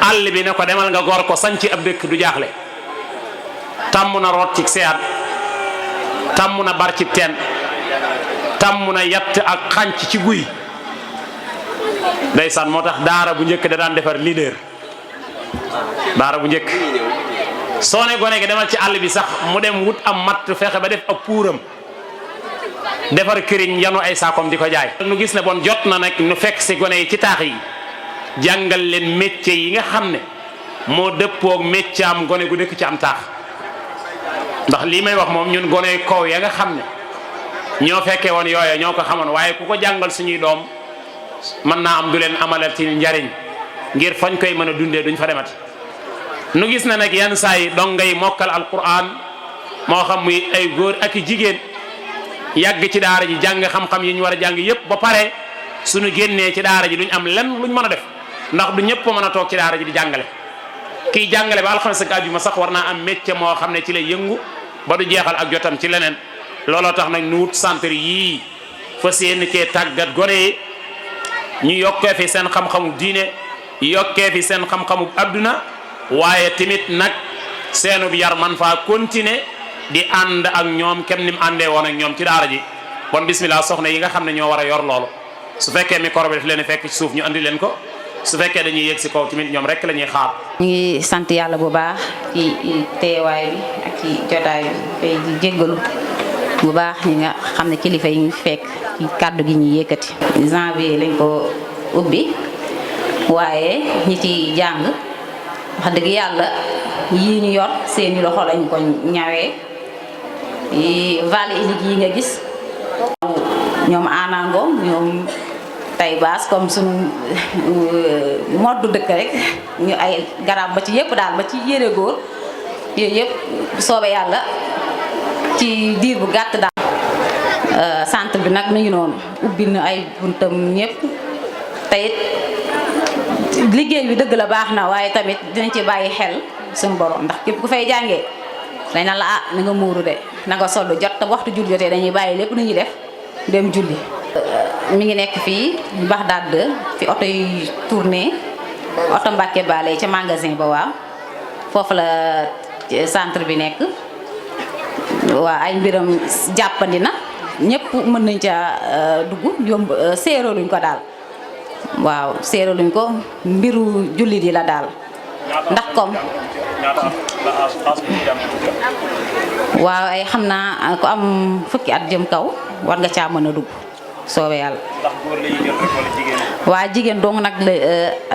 àll bi ne ko demal nga gor ko sañ ci ab dëkk du jaaxle tàmm na root ci seet tàmm na bar ci teen tàmm na yatt ak xànc ci guy ndeysaan moo tax daara bu njëkk da daan defar leader daara bu njëkk soo ne gone gi demal ci àll bi sax mu dem wut am matt fexe ba def ab puuram defar këriñ yanu ay saakom di ko jaay nu gis ne bon jot na nag nu fekk si gone yi ci taax yi jàngal leen métier yi nga xam ne moo dëppoog métier am gone gu dëkk ci am taax ndax lii may wax moom ñun gone kaw ya nga xam ne ñoo fekkee woon yooya ñoo ko xamoon waaye ku ko jàngal suñuy doom mën naa am du leen amalal ci njariñ ngir fañ koy mën a dundee duñ fa demati nu gis na nag yenn saa yi dongay mokkal alquran moo xam muy ay góor ak i jigéen yàgg ci daara ji jàng xam-xam yi ñu war a jàng yépp ba pare suñu génnee ci daara ji duñ am lenn luñ mën a def ndax du ñëpp mën a toog ci daara ji di jàngale kiy jàngale ba alxames ak àjjuma sax war naa am métier moo xam ne ci lay yëngu ba du jeexal ak jotam ci leneen looloo tax nag nu wut centre yii fas yéene cee tàggat gone yi ñu yokkee fi seen xam-xamu diine yokkee fi seen xam-xamu adduna waaye tamit nag seenub yar man faa continuer di ànd ak ñoom kem ni mu àndee woon ak ñoom ci daara ji bon bismillah soxna yi nga xam ne ñoo war a yor loolu su fekkee micro bi daf leen fekk ci suuf ñu andi leen ko su fekkee dañuy yëg si kaw tamit ñoom rek la ñuy xaar. ñu ngi sant yàlla bu baax ci teewaay bi ak ci jotaay bi fay di jéggalu bu baax ñi nga xam ne kilifa yi ñu fekk ci kàddu gi ñuy yëkkati. janvier lañ ko ubbi waaye ñi ci jàng wax dëgg yàlla yii ñu yor seeni loxo lañ ko ñawee yi vallée unique yi nga gis ñoom anango ñoom tay baas comme sunu moddu dëkk rek ñu ay garab ba ci yëpp daal ba ci yére góor yooyu yëpp soobe yàlla ci diir bu gàtt daal centre bi nag mi ngi noonu ubbi na ay buntam ñëpp tayit liggéey bi dëgg la baax na waaye tamit dinañ ci bàyyi xel suñu borom ndax képp ku fay jàngee dañ na la na nga muuru de na nga sollu jot te waxtu julli jotee dañuy bàyyi lépp lu ñuy def dem julli. mi ngi nekk fii Bagdad 2 fi oto yi tourné oto Mbàkke Bale ca magasin ba waaw foofu la centre bi nekk waaw ay mbiram jàppandi na ñëpp mën nañ ca dugg yomb séeroo luñ ko daal waaw séeroo luñ ko mbiru jullit yi la daal ndax comme waaw ay xam naa ku am fukki at jëm kaw war nga caa mën a dugg soobee yàlla. ndax góor la ñuy jël rek wala jigéen ñi. waa jigéen dong nag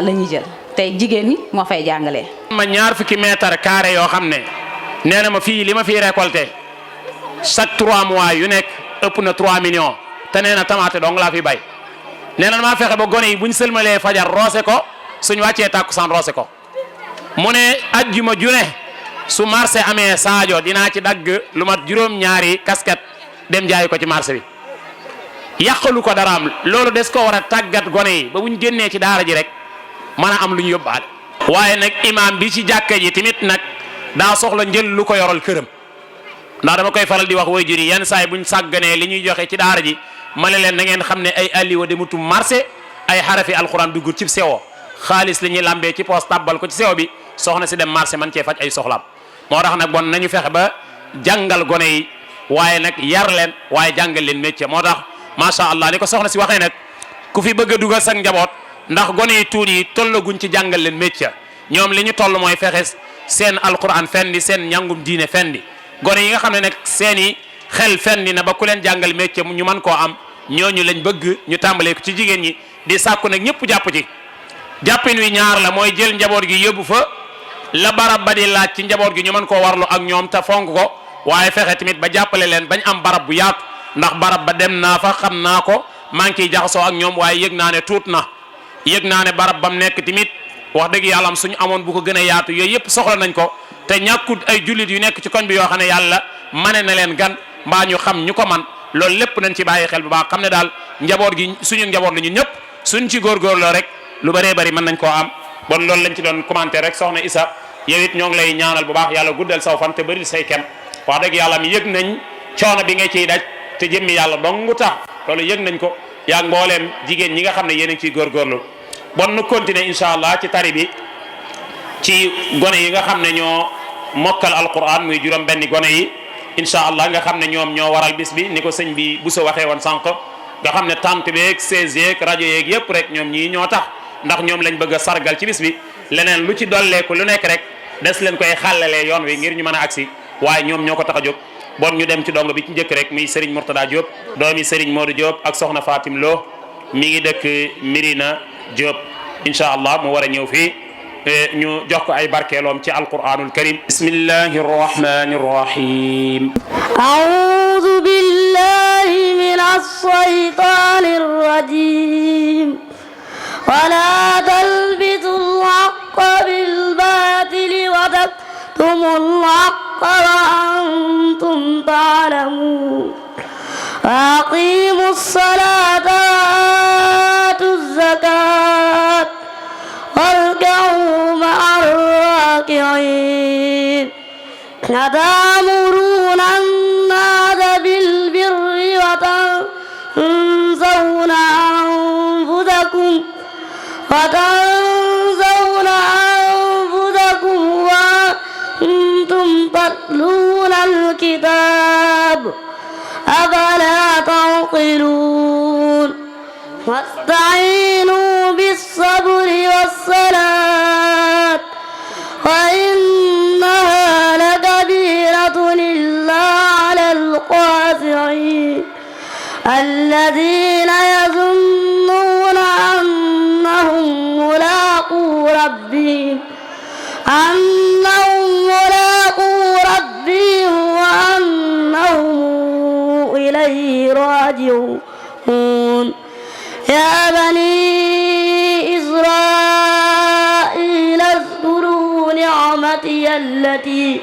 la ñuy jël tey jigéen ñi moo fay jàngalee. ma ñaar fukki mètre carré yoo xam ne nee na ma fii li ma fiy récolté chaque 3 mois yu nekk ëpp na 3 millions te nee na tamaate dong laa fi bay nee na maa fexe ba gone yi buñ sëlmalee fajar roose ko suñ wàccee tàkkusaan roose ko mu ne ajjuma june su marché amee Sadio dinaa ci dagg lu mat juróom-ñaari casquette dem jaayi ko ci marché bi. yàqalu ko daraam loolu des ko war a tàggat gone yi ba buñ génnee ci daara ji rek mën a am lu ñu yóbbaale. waaye nag imaam bi ci jàkka ji tamit nag daa soxla njël lu ko yoral këram ndax dama koy faral di wax waajur yi yenn saa yi buñ sàgganee li ñuy joxe ci daara ji ma ne leen na ngeen xam ne ay alliwa demutum marché ay xarafi alxuraan duggur ci sewo xaalis li ñuy lambee ci poos tàbbal ko ci sewo bi soxna si dem marché man cee faj ay soxlaam moo tax nag bon nañu fexe ba jàngal gone yi waaye nag yar leen waaye jàngal leen métier moo tax. macha allah ni ko soxna si waxee nag ku fi bëgg a dugal sa njaboot ndax gone yi tuuti yi tollaguñ ci jàngal leen métier ñoom li ñu toll mooy fexe seen alquran fendi seen njàngum diine fendi gone yi nga xam ne nag seen i xel fendi na ba ku leen jàngal métier ñu mën koo am ñooñu lañ bëgg ñu tàmbalee ko ci jigéen ñi di sàkku nag ñëpp jàpp ci jàppin wi ñaar la mooy jël njaboot gi yóbbu fa la barab ba di laaj ci njaboot gi ñu mën koo warlu ak ñoom te fonk ko waaye fexe tamit ba jàppale leen bañ am barab bu yaatu ndax barab ba dem naa fa xam naa ko maa ngi ciy jaxasoo ak ñoom waaye yëg naa ne tuut na yëg naa ne barab bam nekk tamit wax dëgg yàlla am suñu amoon bu ko gën a yaatu yooyu yëpp soxla nañ ko te ñàkkut ay jullit yu nekk ci koñ bi yoo xam ne yàlla mane na leen gan mbaa ñu xam ñu ko man loolu lépp nañ ci bàyyi xel bu baax xam ne daal njaboot gi suñu njaboot la ñun ñëpp suñ ci góorgóorloo rek lu bëree bëri mën nañ koo am bon loolu lañ ci doon commenté rek soxna Issa yow it ñoo ngi lay ñaanal bu baax yàlla guddal saw fan te bëri say kem wax dëgg yàlla mi yëg nañ coono bi nga ciy daj te jëmmi yàlla dongu tax loolu yëg nañ ko yaa ngi mbooleem jigéen ñi nga xam ne yéen a ngi ciy góorgóorlu bon nu continuer incha allah ci tari bi ci gone yi nga xam ne ñoo mokkal alquran muy juróom benni gone yi incha allah nga xam ne ñoom ñoo waral bis bi ni ko sëñ bi bu so waxee woon sànq nga xam ne tante beeg seize yeeg rajo yeeg yëpp rek ñoom ñii ñoo tax ndax ñoom lañ bëgg a sargal ci bis bi leneen lu ci dolleeku lu nekk rek des leen koy xàllalee yoon wi ngir ñu mën a agsi waaye ñoom ñoo ko tax a jóg bon ñu dem ci dongo bi ci njëkk rek muy Serigne Mourtada Diop doomi Serigne Modou Diop ak soxna Fatim Lo mi ngi dëkk Mirina Diop incha allah mu war a ñëw fii ñu jox ko ay barkeeloom ci alquranul karim bismillahi rrahmani rrahim a'udhu billahi minash shaytanir rajim wala talbisul haqqa bil batili wa الحق وأنتم تعلمون وأقيموا الصلاة وآتوا الزكاة واركعوا مع الراكعين أتأمرون الناس بالبر وتنسون أنفسكم وأنتم تتلون الكتاب أفلا تعقلون واستعينوا بالصبر والصلاة وإنها لكبيرة إلا على الخاشعين الذين يظنون أنهم ملاقو ربهم وأنهم إليه راجعون يا بني إسرائيل اذكروا نعمتي التي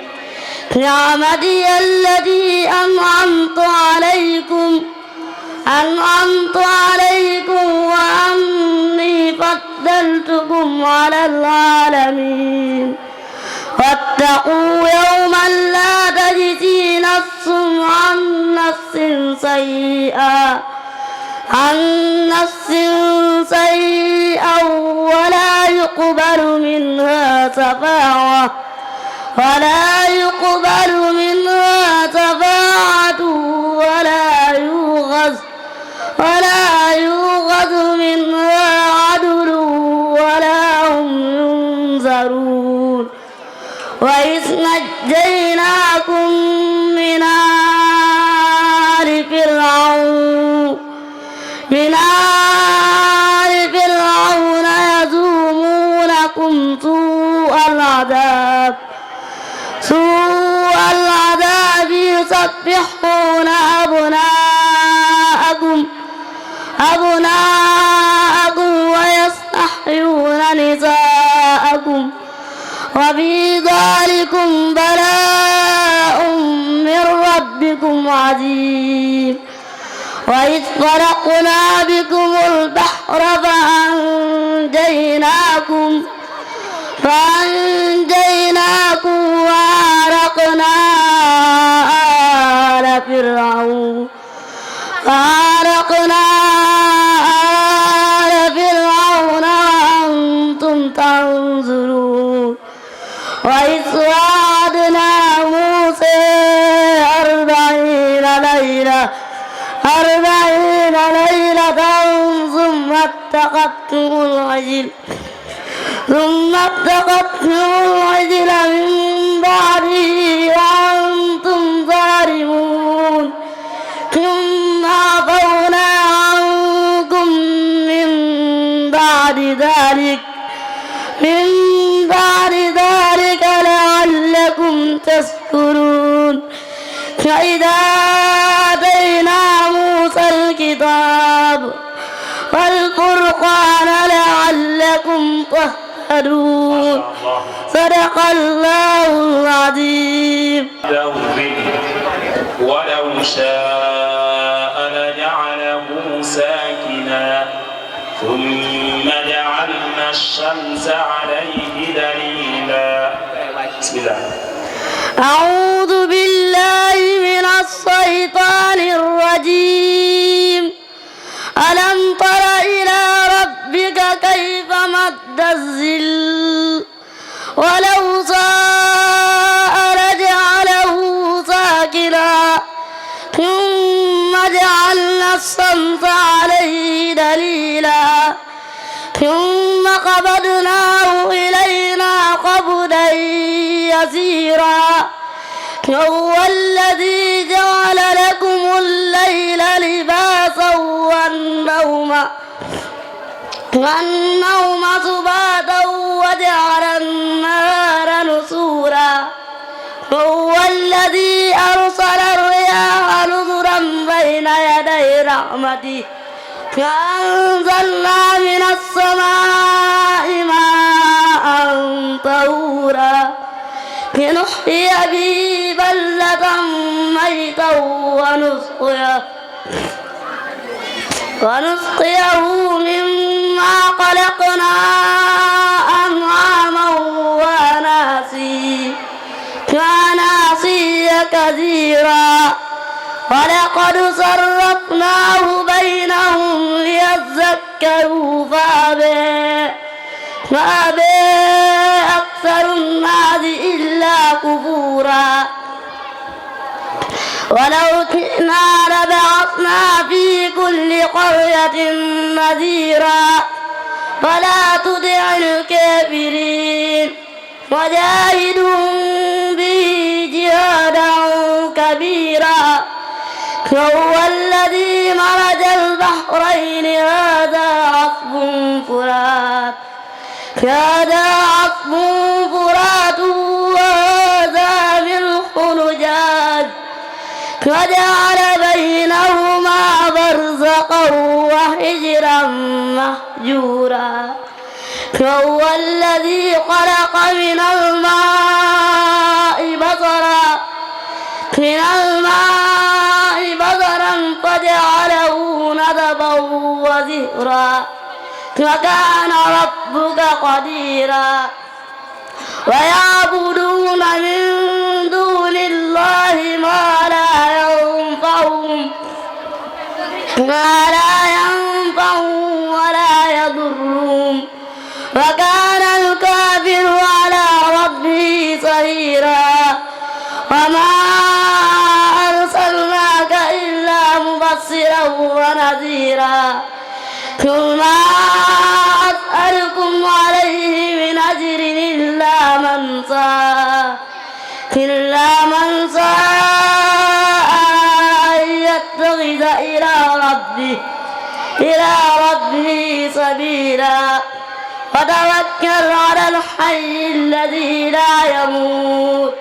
أنعمت عليكم وأني فضلتكم على العالمين واتقوا يوما لا تجزي نفس عن نفس شيئا ولا يقبل منها شفاعة ولا يؤخذ منها عدل ولا هم ينصرون وإذ نجيناكم من آل فرعون يسومونكم سوء العذاب يذبحون أبناءكم ويستحيون نساءكم وفي ذلكم بلاء من ربكم عظيم وإذ فرقنا بكم البحر فأنجيناكم وأغرقنا آل فرعون وأنتم تنظرون وإذ وعدنا موسى 40 ليلة ثم اتخذتم العجل من بعده وأنتم ظالمون ثم عفونا عنكم من بعد ذلك لعلكم تشكرون فإذا آتينا موسى الكتاب والفرقان لعلكم تهتدون صدق الله العظيم ولو شاء لجعله ساكنا ثم جعلنا الشمس عليه دليلا بسم الله أعوذ بالله من الشيطان الرجيم ألم تر إلى ربك كيف مد الظل ولو شاء لجعله ساكنا ثم جعلنا الشمس عليه دليلا ثم قبضناه إلينا قبضا يسيرا هو الذي جعل لكم الليل لباسا والنوم سباتا وجعل النهار نشورا هو الذي أرسل الرياح نشرا بين يدي رحمته فأنزلنا من السماء ماء طهورا لنحيي به بلدة ميتا ونسقيه مما خلقنا أنعاما وأناسيا كثيرا ولقد صرفناه بينهم ليذكروا فأبى أكثر الناس إلا كفورا ولو شئنا لبعثنا في كل قرية نذيرا فلا تطع الكافرين وجاهدهم به جهادا كبيرا وهو الذي مرج البحرين هذا عصف فرات وهذا ملح نجاج وجعل بينهما برزقا وحجرا محجورا وهو الذي خلق من الماء بصرا فجعله ندبا وزهرا وكان ربك قديرا ويعبدون من دون الله ما لا ينفعهم ولا يضرهم وكان الكافر على ربه سهيرا وما أرسلناك إلا مبصرا ونذيرا قل ما أسألكم عليه من أجر إلا من شاء أن يتخذ إلى ربه سبيلا وتوكل على الحي الذي لا يموت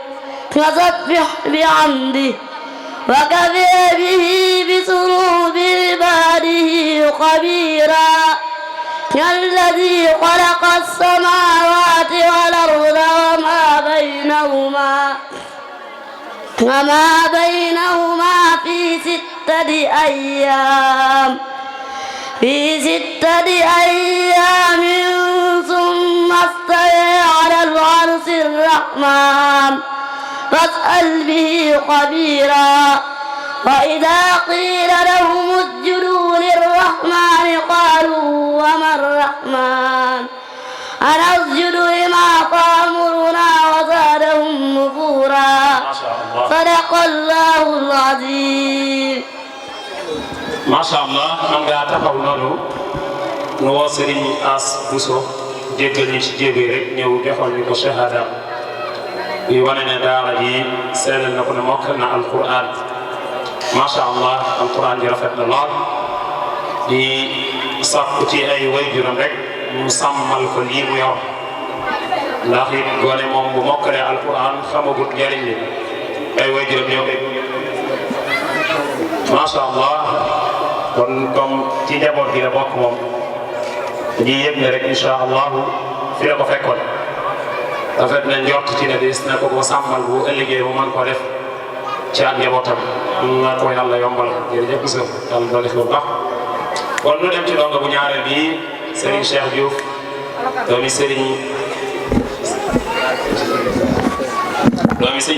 وسبح بحمده وكفى به بذنوب عباده خبيرا الذي خلق السماوات والأرض وما بينهما في ستة أيام ثم استوى على العرش الرحمن فاسأل به خبيرا وإذا قيل لهم اسجدوا للرحمن قالوا وما الرحمن أنسجد لما تأمرنا وزادهم نفورا صدق الله العظيم ما شاء الله man nga taxaw noonu nu woo Serigne As Bousso jéggal ñu ci jébe rek ñëw joxal ñu ko shahada yi wane ne daara ji seelal na ko ne mokkal na alquran ma sha Allah alquran ji rafet na lool di sàkku ci ay waajuram rek ñu sàmmal ko lii mu yor ndax it gone moom bu mokkalee alquran xamagut njariñ li ay waajuram ñoo koy ma sha Allah kon comme ci njaboot gi la bokk moom ñi yëg ne rek insha Allah fi la ko fekkoon rafet na njort ci ne des na ko sàmmal bu ëllëgee mu mën koo def ci ak njabootam nga ko yàlla yombal jërëjëf gis nga yàlla doole fi bu baax kon nu dem ci donga bu ñaareel bi Serigne Cheikh Diouf doomi Serigne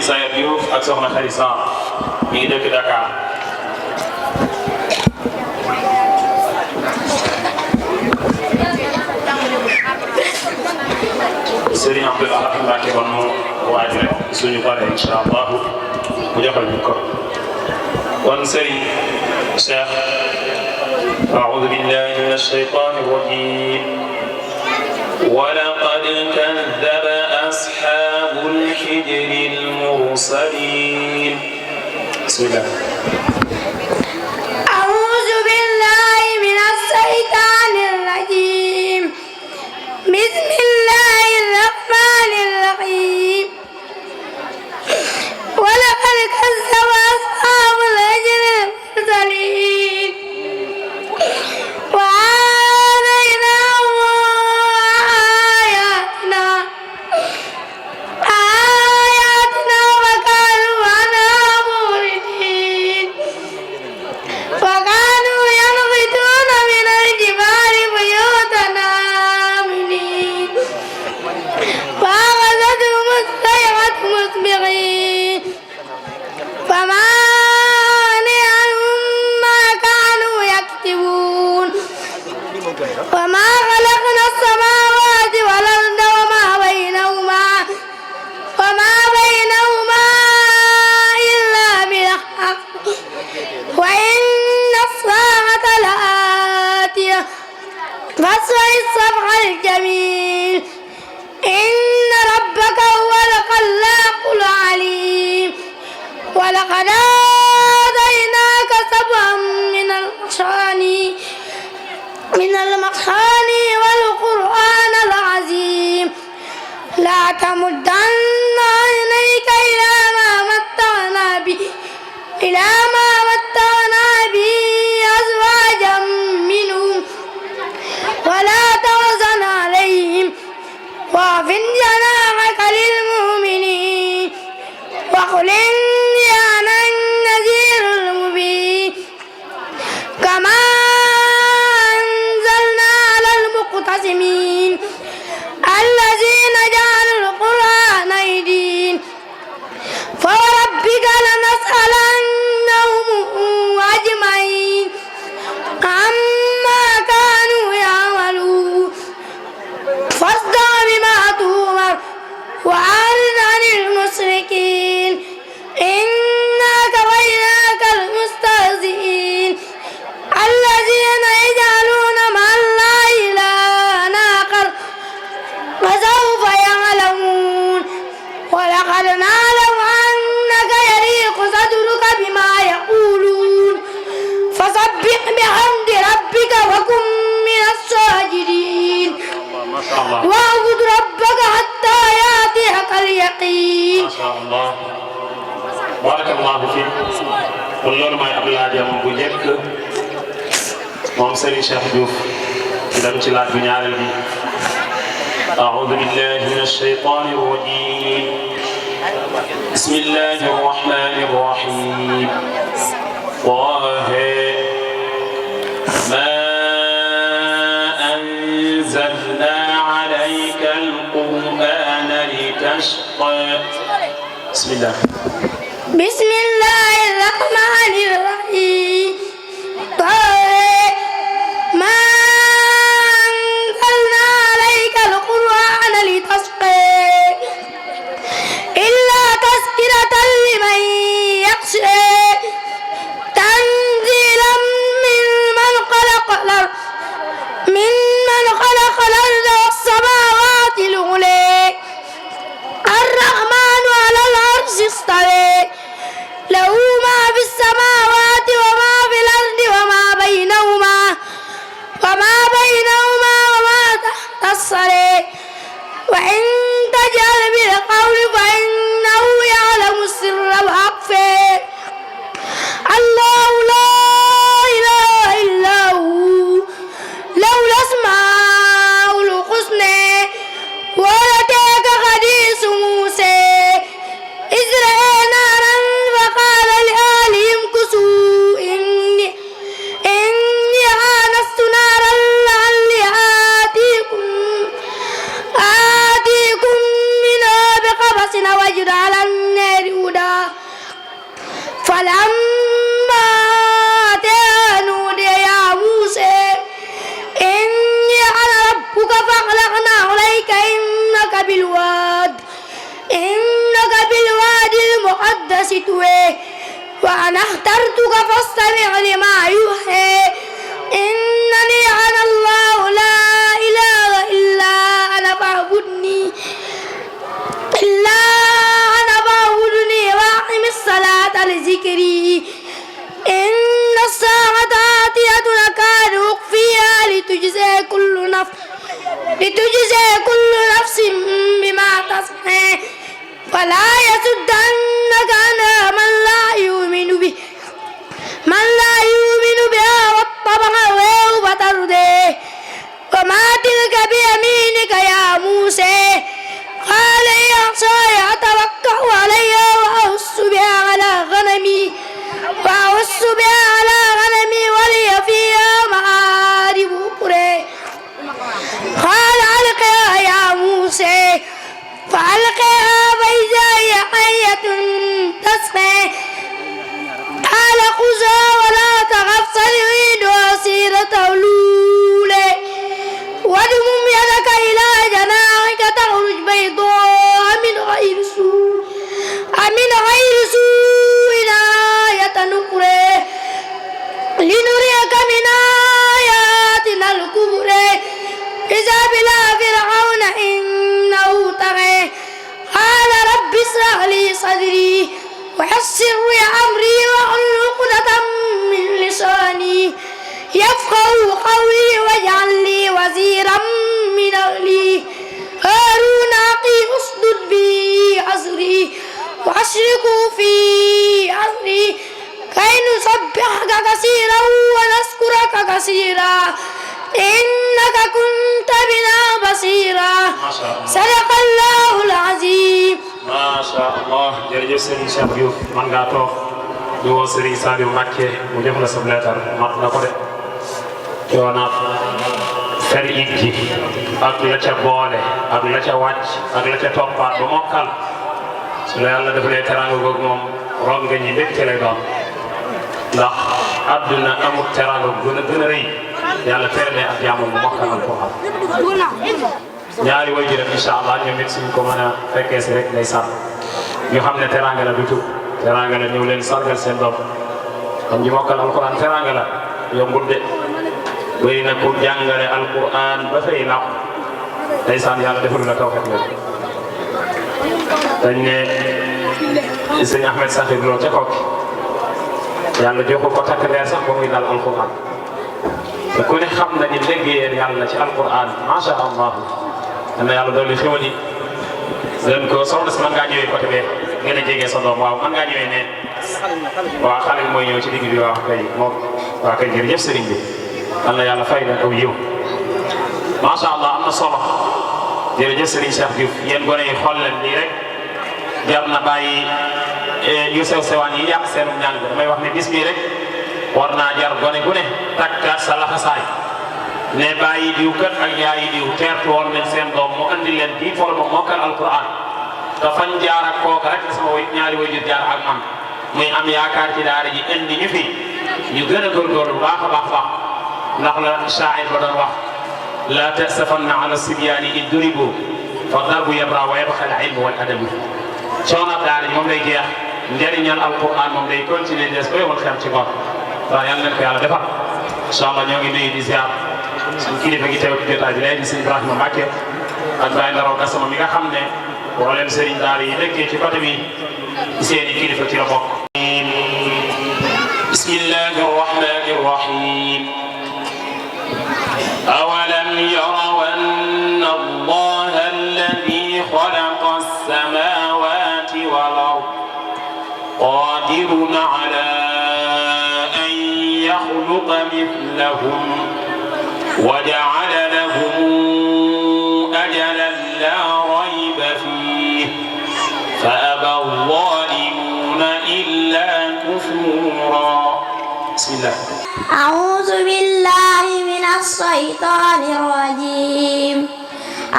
Sayer Diouf ak soxna Khady Sarr mi ngi dëkk Dakar Serigne Abdou Ahad Mbacké kon mu waaj rek suñu paree incha allah mu joxal ñu ko kon Serigne Cheikh أعوذ بالله من الشيطان الرجيم ولقد كذب أصحاب الحجر المرسلين بسم الله أعوذ بالله من الشيطان الرجيم بسم الله الرحمن الرحيم ولقد كذب أصحاب الحجر المرسلين وآتيناهم آياتنا ولا تمدن عينيك إلى ما متعنا به أزواجا منهم ولا تحزن عليهم واخفض جناحك للمؤمنين وقل إني أنا النذير المبين كما أنزلنا على المقتسمين الذين جعلوا القرآن عيدين فوربك لنسألنهم أجمعين عما كانوا يعملون فاصدع بما تؤمر وأعرض عن المشركين إنا كفيناك المستهزئين الذين يجعلون مع الله إلها آخر فسوف يعلمون ولقد نعلم أنك يضيق صدرك بما يقولون فسبح بحمد ربك وكن من الساجدين واعبد ربك حتى يأتيك اليقين. ما شاء الله بارك الله فيك. kon loolu mooy ab laajam bu njëkk moom Serigne Cheikh Diouf dem ci laaj bu ñaareel bi. أعوذ بالله من الشيطان الرجيم بسم الله الرحمن الرحيم طه ما أنزلنا عليك القرآن لتشقى بسم الله. بسم الله الرحمن الرحيم ما أنزلنا عليك القرآن لتشقى إلا تذكرة لمن يخشى تنزيلا ممن خلق الأرض والسماوات العلى الرحمن على العرش استوى له ما في السماوات وما في الأرض وما بينهما وما تحت الثرى وإن تجهر بالقول فإنه يعلم السر وأخفى الله لا إله إلا هو له الأسماء الحسنى وأتاك حديث موسى إذ رأى نارا فقال لأهلهم كثوا إني آنست نارا لعلي آتيكم منها بقبس أو أجد على النار هدى فلما أتاها نودي يا موسى إني أنا ربك فاخلعنا عليك إنك بالواد المقدس طوى وأنا اخترتك فاستمع لما يوحى إنني أنا الله لا إله إلا أنا فاعبدني وأقم الصلاة لذكري إن الساعة آتية أكاد أخفيها لتجزى كل نفس بما تسعى ولا يصدنك عنها من لا يؤمن بها واتبع هواه فترديه وما تلك بيمينك يا موسى قال هي عصاي أتوكأ عليها وأهش بها على غنمي ولي فيها مآرب أخرى قال ألقها يا موسى فألقها فإذا هي حية تسعى قال خذها ولا تخف سنعيدها سيرته الأولى واضمم يدك إلى جناحك تخرج بيضاء من غير سوء آية أخرى لنريك من آياتنا الكبرى اذهب إلى فرعون إنه طغى قال رب اشرح لي صدري ويسر لي أمري واحلل عقدة من لساني يفقهوا قولي واجعل لي وزيرا من أهلي هارون أخي والعصر كي نسبحك كثيرا ونذكرك كثيرا إنك كنت بنا بصيرا صدق الله العظيم. ما شاء الله. jërëjëf Serigne Cheikh Diouf man ngaa toog di woo Serigne Saliou Mbacké mu jox la sa leetar mat na ko de coonaat fer it ji ak la ca boole ak la ca wàcc ak la ca toppaat ba mokkal su la yàlla defalee teraanga googu moom roog nga ñi mbégte lay doon ndax àdduna amul teraanga gën a rëy yàlla terale ak jaamu bu mokkal alquran ñaari way jërëm incha allah ñoom it suñ ko mën a fekkee si rek day sàmm ñu xam ne teraanga la du tub teraanga la ñëw leen sargal seen doom xam ñi mokkal alquran teraanga la yombut de bëri na pour jàngale alquran ba fay làqu ndeysaan yàlla defalu la tawfeex loolu dañ ne sëñ Ahmed Sakhir Lo ca Kokki yàlla joxu ko takk leer sax ba muy dal alquran te ku ne xam na ni liggéeyal yàlla ci alquran macha allah dana yàlla dolli xéwal yi leen ko soxna si mën ngaa ñëwee côté bee gën a jege sa doom waaw mën ngaa ñëwee ne waaw xale bi mooy ñëw ci digg bi waaw kay moom waaw kay jërëjëf sëriñ bi am na yàlla fay leen aw yiw macha allah am na solo jërëjëf sëriñ Cheikh Diouf yéen gone yi xool leen nii rek jar na bàyyi yu sew sewaan yi yàq seen njàng damay wax ne bis bii rek war naa jar gone gu ne takkaat sa laxasaay ne bàyyi diw kat ak yaayi diw teertu woon nañ seen doom mu andi leen bii for ma mokkal alquran te fañ jaar ak kooka rek sama ñaari way jur jaar ak man muy am yaakaar ci daara ji indi ñu fi ñu gën a góorgóorlu bu baax a baax baax ndax la shaa'ir ba doon wax la tasafanna ala sibyaani in duribu fa darbu yabra wa yabqa al ilmu wal adabu coono daara ji moom day jeex njëriñal alquran moom day continuer des ba yomal xam ci ngoon waaw yàlla leen ko yàlla defal incha allah ñoo ngi nuyu di ziar suñu kilifa gi teew ci jotaay bi léegi sëñ Ibrahima Mbacke ak Baye Ndaro Gassama mi nga xam ne boo leen sëriñ daara yi nekkee ci côté bi seeni kilifa ci la bokk. bismillahi rahmani rahim. awalam yaraw anna allaha alladi xalaqa as-samawati wal ard qadirun ala يخلق مثلهم وجعل لهم أجلا لا ريب فيه فأبى الظالمون إلا كفورا. بسم الله. أعوذ بالله من الشيطان الرجيم.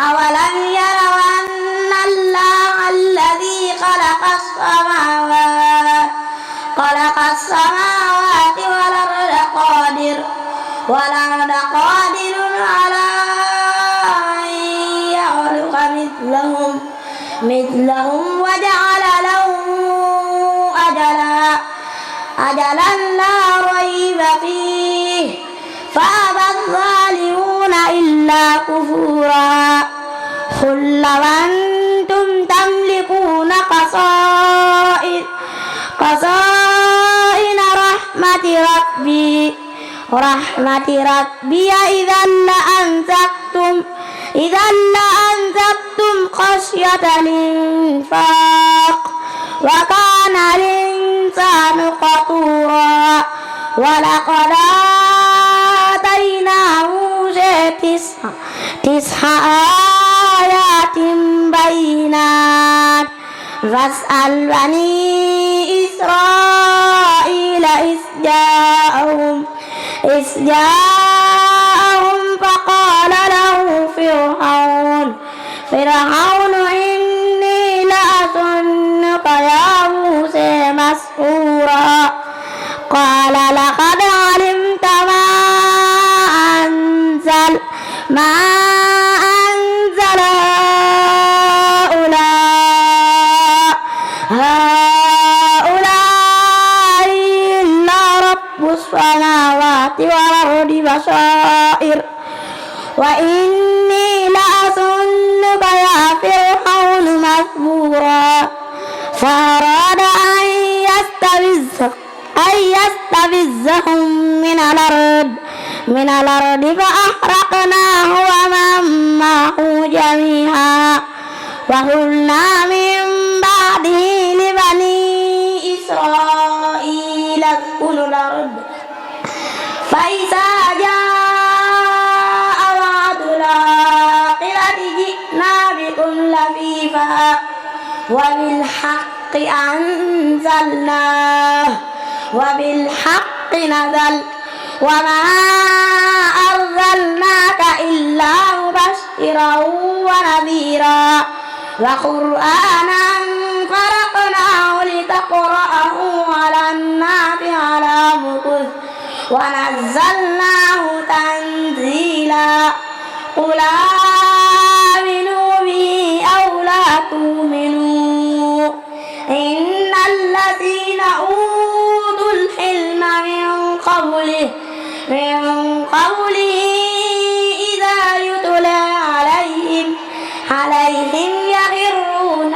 أولم يروا أن الله الذي خلق السماوات والأرض قادر على أن يخلق مثلهم وجعل لهم أجلا لا ريب فيه فأبى الظالمون إلا كفورا. قل لو أنتم تملكون خزائن رحمة ربي إذا لأنفقتم خشية الإنفاق وكان الإنسان قتورا. ولقد آتينا موسى تسع آيات بينات فاسأل بني إسرائيل إذ جاءهم فقال له فرعون إني لأظنك يا موسى مسحورا. قال لقد علمت ما أنزل هؤلاء إلا رب السماوات والأرض بصائر وإني لأظنك يا فرعون مثبورا. فأراد أن يستفزهم من الأرض فأحرقناه ومن معه جميعا. وقلنا من بعده لبني إسرائيل تسكنوا الأرض فإذا جاء وعد الآخرة جئنا بكم لفيفا وبالحق أنزلناه وبالحق نزل وما أرسلناك إلا مبشرا ونذيرا وقرآنا فرقناه لتقرأه على الناس على مكث ونزلناه تنزيلا قل آمنوا به أو لا تؤمنوا إن الذين أوتوا العلم من قبله إذا يتلى عليهم يخرون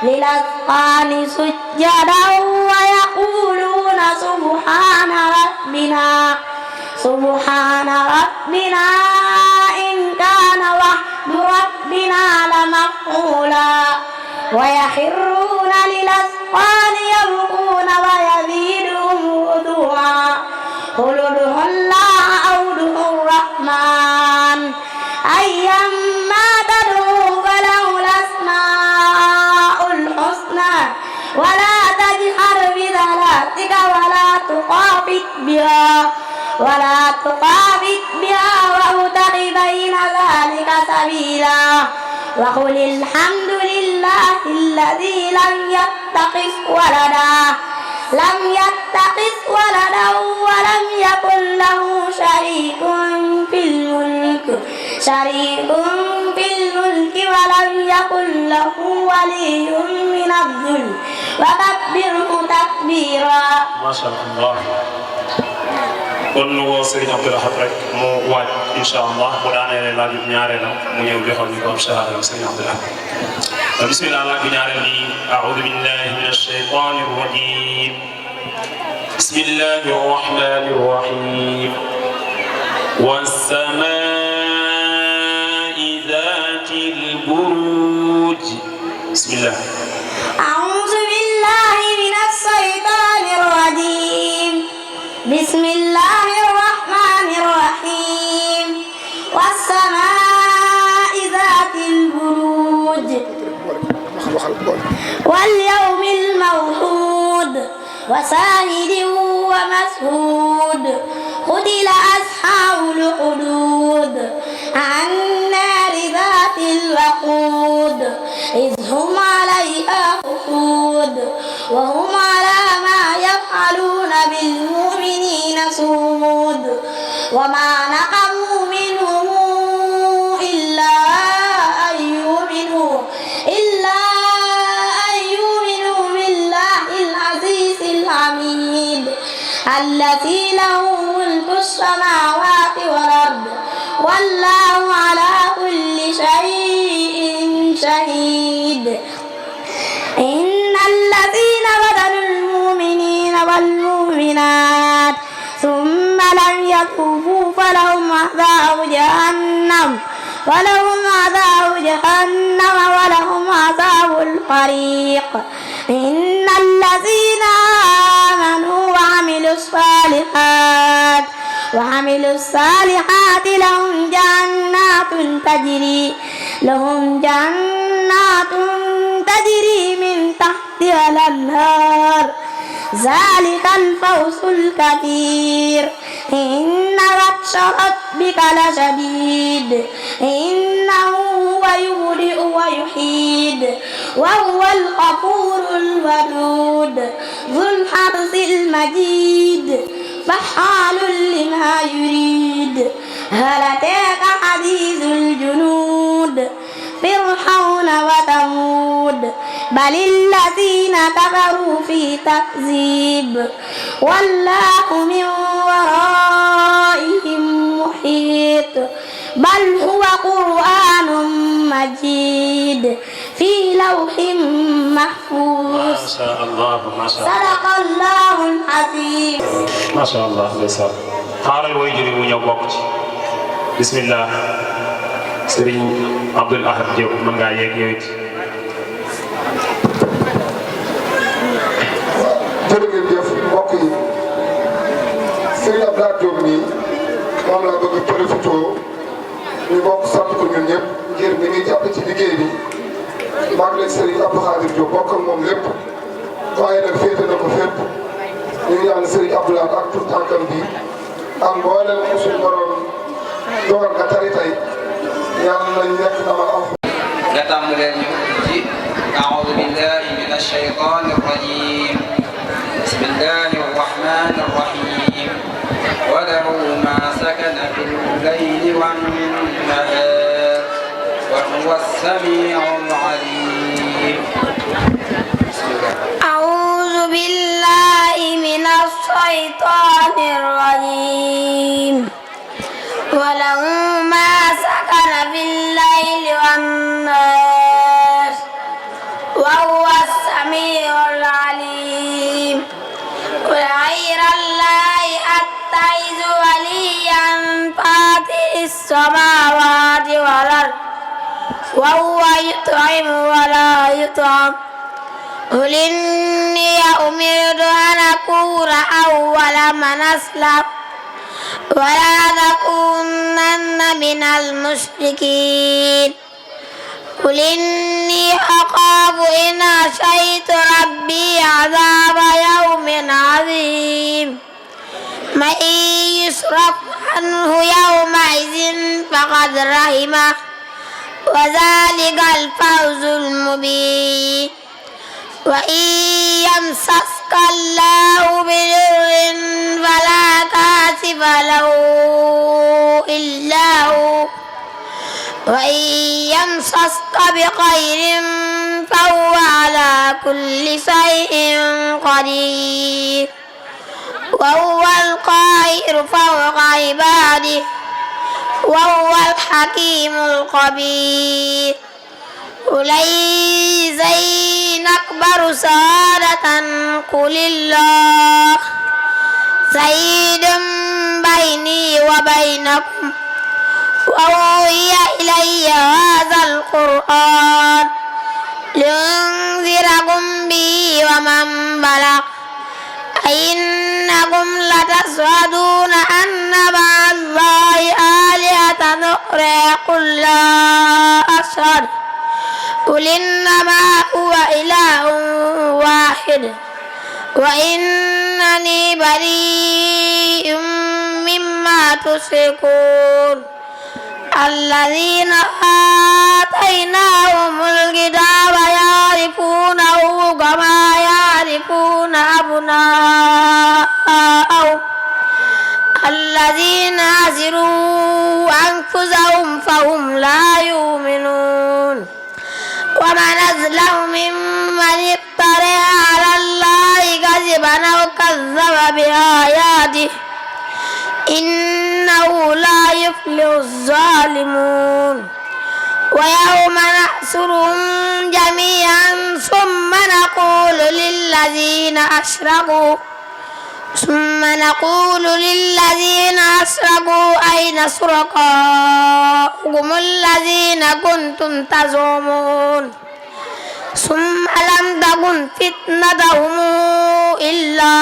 للأذقان سجدا ويقولون سبحان ربنا إن كان وعد ربنا لمفعولا ويخرون للأذقان يبكون ويزيدهم خشوعا قل ادعوا الله أو ادعوا الرحمن أيما تدعوا فله الأسماء الحسنى ولا تجهر بصلاتك ولا تخافت بها وابتغ بين ذلك سبيلا وقل الحمد لله الذي لم يتخذ ولدا ولم يكن له شريك في الملك ولم يكن له ولي من الذل وكبره تكبيرا. ما شاء الله. kon nu woo Serigne Abdou Lahad rek mu waaj incha allah bu daanee laaj bi ñaareelam mu ñëw joxal ñu ko am shahada Serigne Abdou Lahad. bismillah laaj bi ñaareel bi a'udhu billahi minash shaytanir rajim. bismillahir rahmanir rahim. was-samaa'i dhaatil buruj. bismillah. a'udhu billahi minash shaytanir rajim. بسم الله الرحمن الرحيم والسماء ذات البروج واليوم الموعود وشاهد ومشهود قتل أصحاب الحدود النار ذات الوقود إذ هم عليها قعود وهم على ما يفعلون بالمؤمنين شهود وما نقموا منهم إلا أن يؤمنوا بالله العزيز الحميد الذي له ملك السماوات والأرض والله على كل شيء شهيد. إن الذين بدلوا المؤمنين والمؤمنات ثم لم يتوبوا فلهم عذاب جهنم ولهم عذاب الحريق. إن الذين آمنوا وعملوا الصالحات لهم جنات تجري من تحتها الأنهار ذلك الفوز الكبير. إن بطش ربك لشديد إنه هو يبدئ ويعيد وهو الغفور الودود ذو العرش المجيد فعال لما يريد. هل أتاك حديث الجنود فرعون وثمود بل الذين كفروا في تكذيب والله من ورائهم محيط بل هو قرآن مجيد في لوح محفوظ. ما شاء الله ما شاء الله. صدق الله العظيم. ما شاء الله ndeysaan xaaral way juri mu ñëw bokk ci bismillah Serigne Abdou Lahad Diop mën ngaa yeeg yow it Serigne Abdoulaye Diop nii moom laa bëgg profité ñu bokk sant ko ñun ñëpp ngir mi ngi jàpp ci liggéey bi maa ngi leen Serigne Abdou Khadir Diop bokk ak moom lépp waaye nag féete na ko fépp ñu ngi ñaan Serigne Abdoulaye ak tout tànkam bi ak mboolem suñu borom dogal nga tari tey yàlla nañ nekk dama am. nga tàmbalee ñu ci a'uudu billahi mina shaytaani rajiim bismillahi rahmaani rahiim wa lahu maa sakana fil layli wan nahaar wa huwa as-samii'ul aliim. أعوذ بالله من الشيطان الرجيم وله ما سكن في الليل والنهار وهو السميع العليم وغير الله أتخذ وليا فاطر السماوات والأرض وهو يطعم ولا يطعم قل إني أمرت أن أكون أول من أسلم ولا تكونن من المشركين قل إني أخاف إن عصيت ربي عذاب يوم عظيم من يصرف عنه يومئذ فقد رحمه وذلك الفوز المبين وإن يمسسك الله بضر فلا كاشف له إلا هو وإن يمسسك بخير فهو على كل شيء قدير وهو القاهر فوق عباده وهو الحكيم الخبير وليس أكبر شهادة قل الله شهيد بيني وبينكم وأوحي إلي هذا القرآن لأنذركم به ومن بلغ أئنكم لتشهدون أن مع الله آلهة أخرى قل لا أشهد قل إنما هو إله واحد وإنني بريء مما تشركون الذين آتيناهم الكتاب يعرفونه كما يعرفون أبناءهم الذين خسروا أنفسهم فهم لا يؤمنون ومن أظلم ممن افترى على الله كذبا أو كذب بآياته إنه لا يفلح الظالمون ويوم نحشرهم جميعا ثم نقول للذين أشركوا أين شركاؤكم الذين كنتم تزعمون ثم لم تكن فتنتهم إلا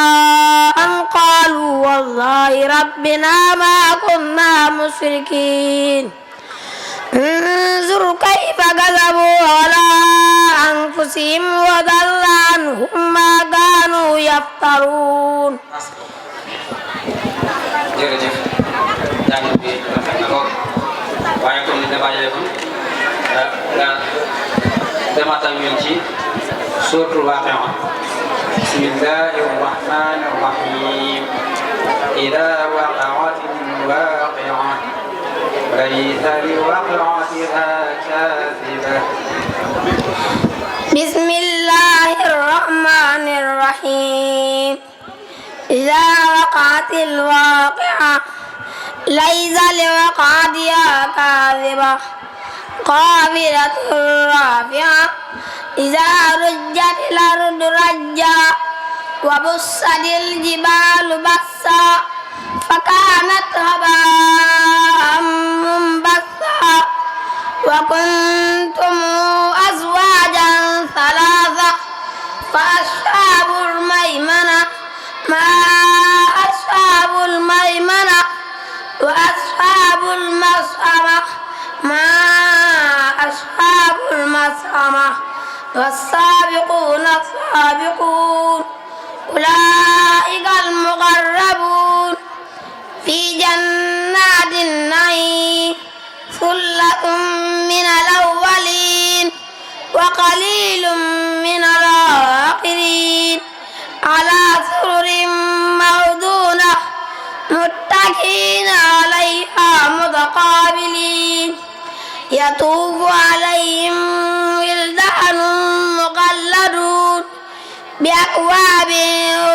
أن قالوا والله ربنا ما كنا مشركين انظر كيف كذبوا على أنفسهم وضل عنهم ما كانوا يفترون. jërëjëf jàng bi rafet na lool waaye comme ni nga bàyyi nga demaat ak ñun ci suuratul Waaqi'a bismillahi rahmani rahim idaa waqa'atil waaqi'a laysa liwaqa'atihaa kaadibah. bismillahir rahmanir rahim إذا وقعت الواقعة ليس لوقعتها كاذبة خافضة رافعة إذا رجت الأرض رجا وبست الجبال بسا فكانت هباء منبثا وكنتم أزواجا ثلاثة فأصحاب الميمنة ما أصحاب الميمنة ما أصحاب المشأمة والسابقون السابقون أولئك المقربون في جنات النعيم ثلة من الأولين وقليل من الآخرين على سرر موضونة متكئين عليها متقابلين يطوف عليهم ولدان مخلدون بأكواب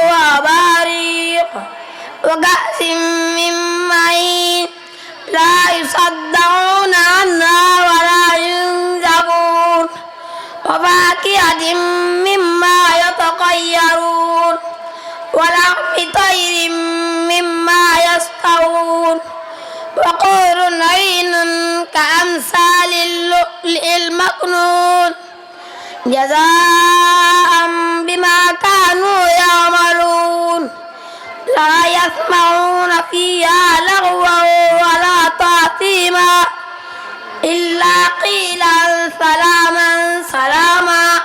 وأباريق وكأس من معين لا يصدعون عنها ولا ينزفون وفاكهة مما يتخيرون ولحم طير مما يشتهون وحور عين كأمثال اللؤلؤ المكنون جزاء بما كانوا يعملون لا يسمعون فيها لغوا ولا تأثيما إلا قيلا سلاما سلاما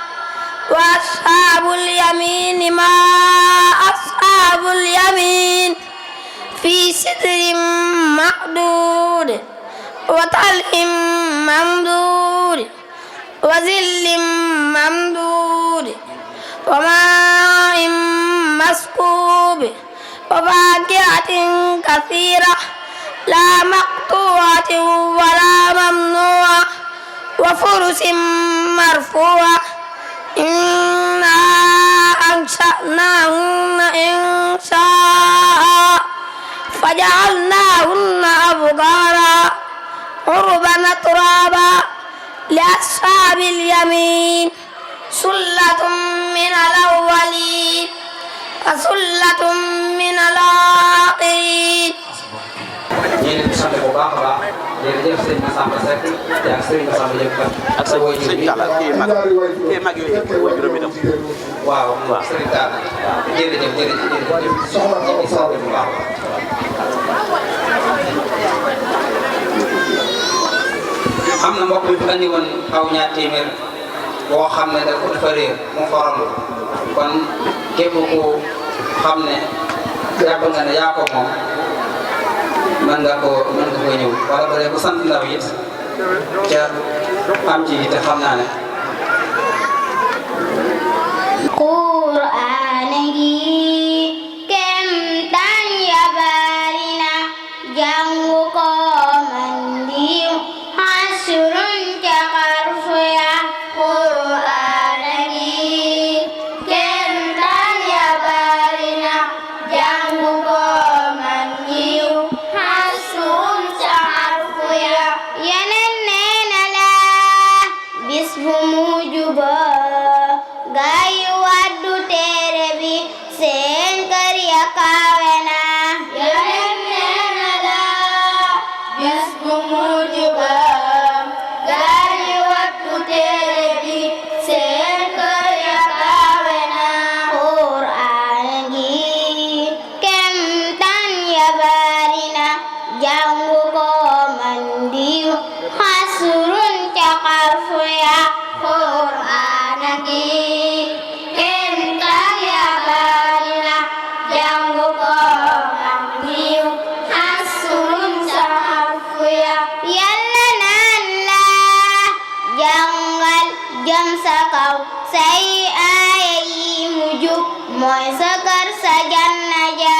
وأصحاب اليمين ما أصحاب اليمين في سدر مخضود وطلح ممدود وظل ممدود وماء مسكوب وفاكهة كثيرة لا مقطوعة ولا ممنوعة وفرش مرفوعة إنا أنشأناهن إنشاء فجعلناهن أبكارا عربا ترابا لأصحاب اليمين سلة من الأولين وسلة من الآخرين. ñu ngi sant bu baax a baax jërëjëf sëñ Massamba Seck ak sëñ Massamba Diop ak sa waajur bi mag yooyu wajuram itam waaw sëriñ Tall jërëjëf jërëjëf soxna ñu ngi sant bu baax am na mbokk bi fi andi woon aw ñaar téeméer boo xam ne dafa réer mu forom kon képp ku xam ne jàpp nga ne yaa ko moom mën nga ko ñëw wala ba léegi bu sant ndaw it ca am ci te xam naa ne. Qur'aan gi kem tan ya bari na jàngu ko man diw hasrun ca xarfu ya. Qur'aan gi kem tan ya bari na jàngu ko man diw hasrun ca xarfu ya. Yeneen nee na la bis bu mujj ba gaay waddu téere bi seen kër ya kawe na. Yeneen nee na la bis bu mujj ba gaay waddu téere bi seen kër ya kawe na. Qur'aan gi kem tan ya bari na jàngu ko man diw hasrun ca xarfu ya. Qur'aan gi kem tan ya bari na jàngu ko man diw hasrun ca xarfu ya. Yàlla naan la jàngal jëm sa kaw say aaya yi mu jub mooy sa kër sa janna ja.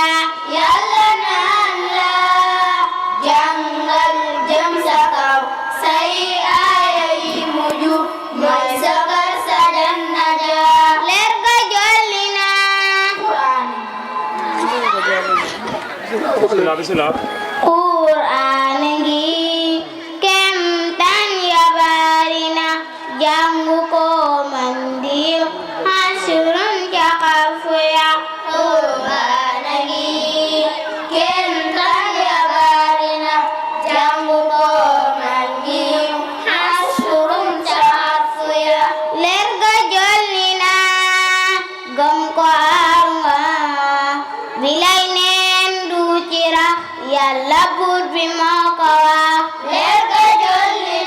Yàlla naan la jàngal jëm sa kaw say aaya yi mu jub mooy sa kër sa janna ja. Leer ga jolli na Qur'aan gi kem tan ya bari na jàngu ko man diw hasrun ca xarfu ya. Qur'aan gi kem tan ya bari na jàngu ko man diw hasrun ca xarfu ya. Leer ga jolli na gëm ko aar nga bilay neen du ci rax Yàlla buur bi moo ko wax. Leer ga jolli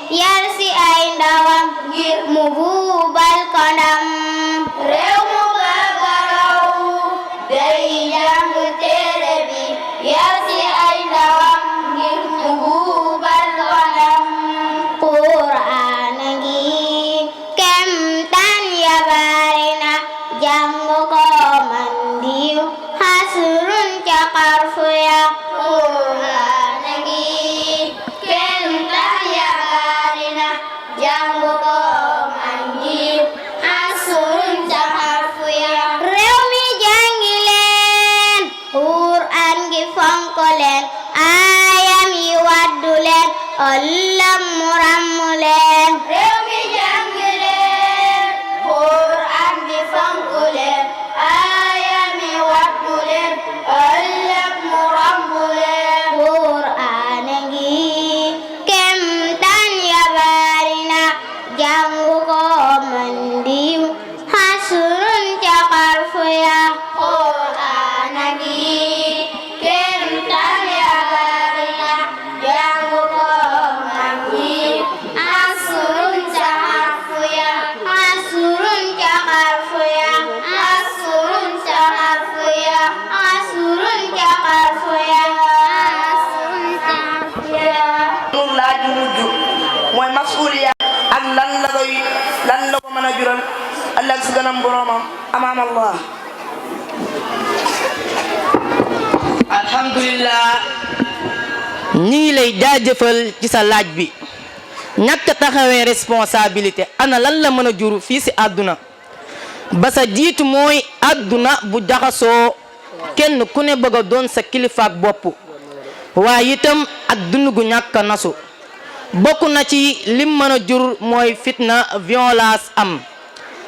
yar si ay ndawam ngir mu buubal ko ndam réew mu bëgg a raw day jàng téere bi yar si ay ndawam ngir mu buubal ko ndam Qur'aan a ngi kemtaan ya bari na jàng ko man diw hasrun ca xarfu ya Qur'aan a ngi kemtaan ya bari na jàng ko man diw hasrun ca xarfu ya réew mi jàngi leen Qur'aan gi fonk leen aayam yi waddu leen ëllëg mu ràmm leen réew mi jàngi leen Qur'aan gi fonk leen aayam yi waddu leen ëllëg mu ràmm leen Qur'aan a ngi kemtaan ya bari na jàng ko man diw hasrun ca xarfu ya Qur'aan a ngi kemtaan ya bari na jàng ko man diw hasrun ca xarfu ya hasrun ca xarfu ya hasrun ca xarfu ya hasrun ca xarfu ya hasrun ca xarfu ya nun laaj yu mujj mooy masuuliya ak lan la ko mën a jural ëllëg si kanam boroomam amaam Allah. alhamdulillah ñi ngi lay jaajëfal ci sa laaj bi ñàkk taxawee responsabilité ana lan la mën a jur fii si àdduna ba sa jiitu mooy àdduna bu jaxasoo kenn ku ne bëgg a doon sa kilifaak bopp waaye itam ak dund gu ñàkk a nasu bokk na ci lim mën a jur mooy fitna violence am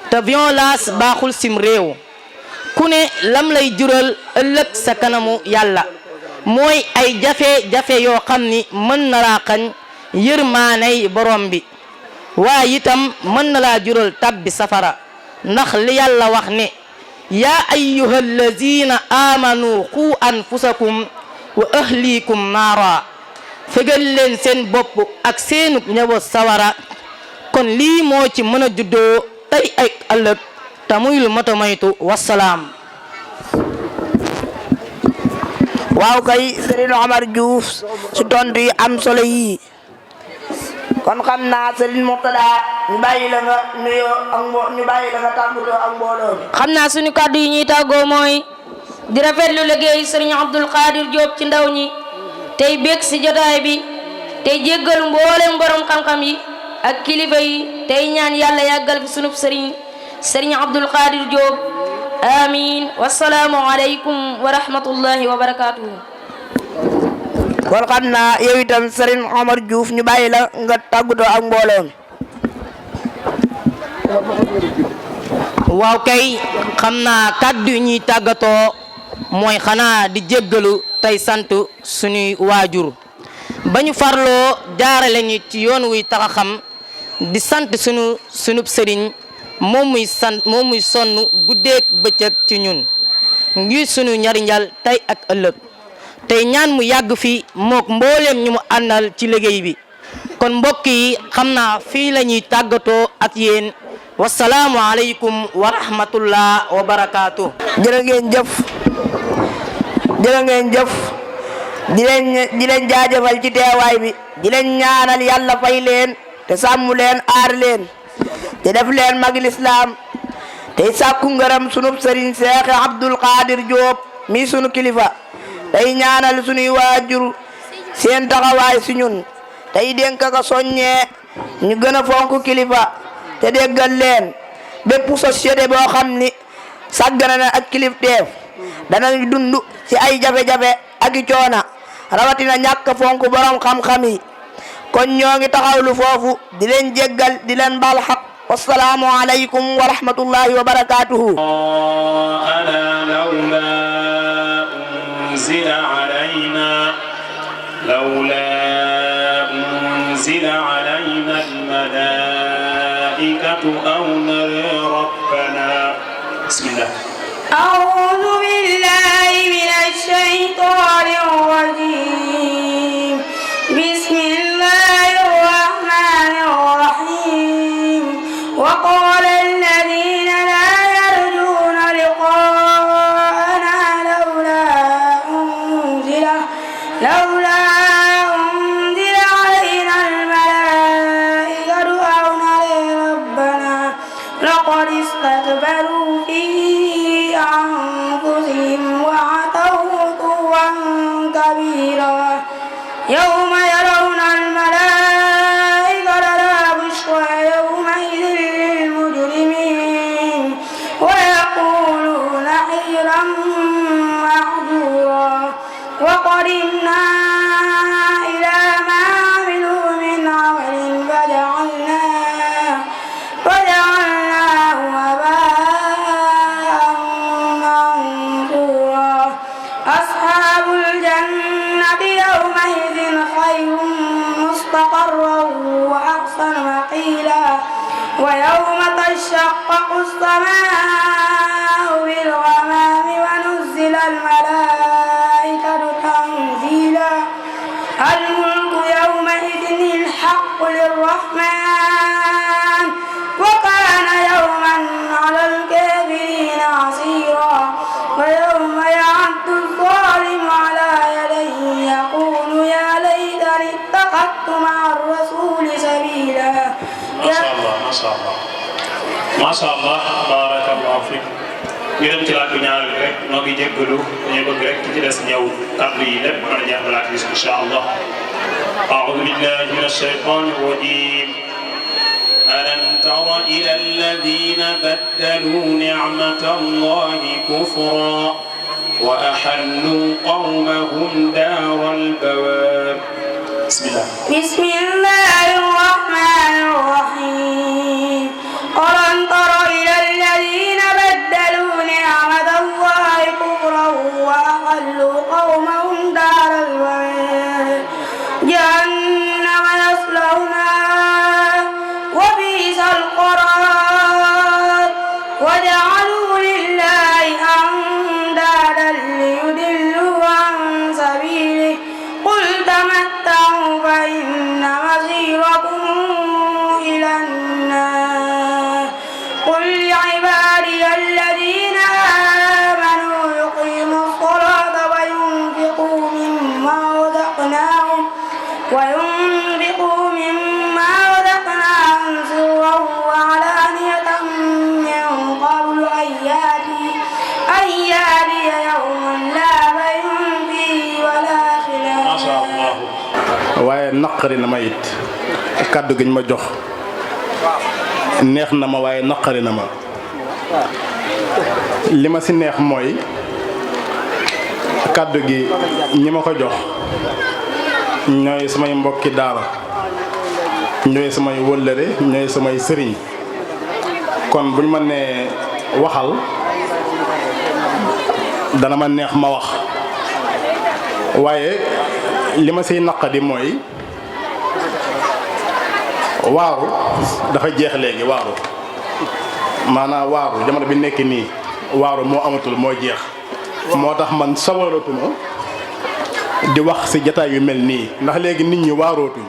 te violence baaxul sim réew ku ne lam lay jural ëllëg sa kanamu yàlla mooy ay jafe-jafe yoo xam ni mën na laa xañ yërmaaney borom bi waaye itam mën na laa jural tabbi safara ndax li yàlla wax ne yaa ayyuhal lazina amanu qu anfusakum wa ahlikum naara fegal leen seen bopp ak seenu njaboot sawara kon lii moo ci mën a juddoo tey ak ëllëg te muy lu mata moytu wasalaam. waaw kay Serigne Omar Diouf su tontu yi am solo yi kon xam naa Serigne Mourtada ñu bàyyi la nga nuyoo ak ñu bàyyi la nga tàggatoo ak mbooloo mi. xam naa suñu kàddu yi ñuy tàggoo mooy di rafetlu liggéey Serigne Abdul Qadir Diop ci ndaw ñi tey bég si jotaay bi tey jéggalu mboolem borom xam-xam yi ak kilifa yi tey ñaan yàlla yàggal fi sunub Serigne Abdul Qadir Diop amin wasalaamu aleykum wa rahmatullahi wa barakatuhu. kon xam naa yow itam Serigne Omar Diouf ñu bàyyi la nga tàggatoo ak mbooloo mi. waaw kay xam naa kàddu yi ñuy tàggatoo mooy xanaa di jéggalu tey sant suñuy waajur ba ñu farloo jaarale ñu ci yoon wuy tax a xam di sant sunub sëriñ moom muy sonn guddeeg bëccëg ci ñun ngir sunu njariñal tey ak ëllëg tey ñaan mu yàgg fi mook mbooleem ñu mu àndal ci liggéey bi kon mbokk yi xam naa fii la ñuy tàggatoo ak yéen wasalaamu aleykum wa rahmatullah wa barakaatu. jërë ngeen jëf di leen jaajëfal ci teewaay bi di leen ñaanal yàlla fay leen te sàmm leen aar leen te def leen magi lislaam tey sàkku ngërëm sunub sëriñ Seex Abdul Qadir Diop mi sunu kilifa tey ñaanal sunuy waajur seen taxawaay si ñun tey dénk ko soññee ñu gën a fonk kilifa te déggal leen bépp société boo xam ni sàggana na ak kilifteef danañ dund ci ay jafe-jafe ak i coona rawatina ñàkk fonk borom xam-xam yi kon ñoo ngi taxawlu foofu di leen jéggal di leen baal xaq wassalaamu aleykum wa rahmatullahi wa barakatuhu. لولا أنزل علينا الملائكة أو نرى ربنا بسم الله أعوذ بالله من الشيطان الرجيم بسم الله الرحمن وقد استكبروا في أنفسهم وعتوا عتوا كبيرا يوم يرون الملائكة لا بشرى يومئذ للمجرمين ويقولون حجرا محجورا وقدمنا إلى ما عملوا من عمل فجعلناه هباء منثورا أصحاب الجنة يومئذ خير مستقرا وأحسن مقيلا ويوم تشقق السماء بالغمام ونزل الملائكة تنزيلا الملك يومئذ الحق للرحمن وكان يوما على الكافرين عسيرا ويوم يعد الظالم على يديه يقول يا ليتني اتخذت مع الرسول سبيلا ما شاء الله ما شاء الله ما شاء الله بارك الله فيك ñu dem ci laaj bi ñaareel rek noo ngi jéggalu dañuy bëgg rek ci des ñëw kàddu yi lépp mën a jeex laaj bi insha allah أعوذ بالله من الشيطان الرجيم ألم تر إلى الذين بدلوا نعمة الله كفرا وأحلوا قومهم دار البوار بسم الله الرحمن الرحيم ألم تر إلى الذين بدلوا نعمة الله كفرا وأحلوا قومهم دار البوار جهنم يصلونها وبئس القرار وجعلوا لله أندادا ليضلوا عن سبيله قل تمتعوا فإن مصيركم إلى النار قل لعبادي الذين آمنوا يقيموا الصلاة وينفقوا مما رزقناهم سرا وعلانية من قبل أن يأتي يوم لا بيع فيه ولا خلال. ما شاء الله. waaye naqari na ma it kàddu gi ñu ma jox neex na ma waaye naqari na ma li ma si neex mooy kàddu gi ñi ma ko jox ñooy samay mbokki daara ñooy samay wëllëre ñooy samay sëriñ kon buñ ma nee waxal dana ma neex ma wax waaye li ma siy naqadi mooy waaru dafa jeex léegi waaru maanaam waaru jamono bi nekk nii waaru moo amatul moo jeex moo tax man sawaratuma di wax ci jataay yu mel nii ndax léegi nit ñi waarootuñ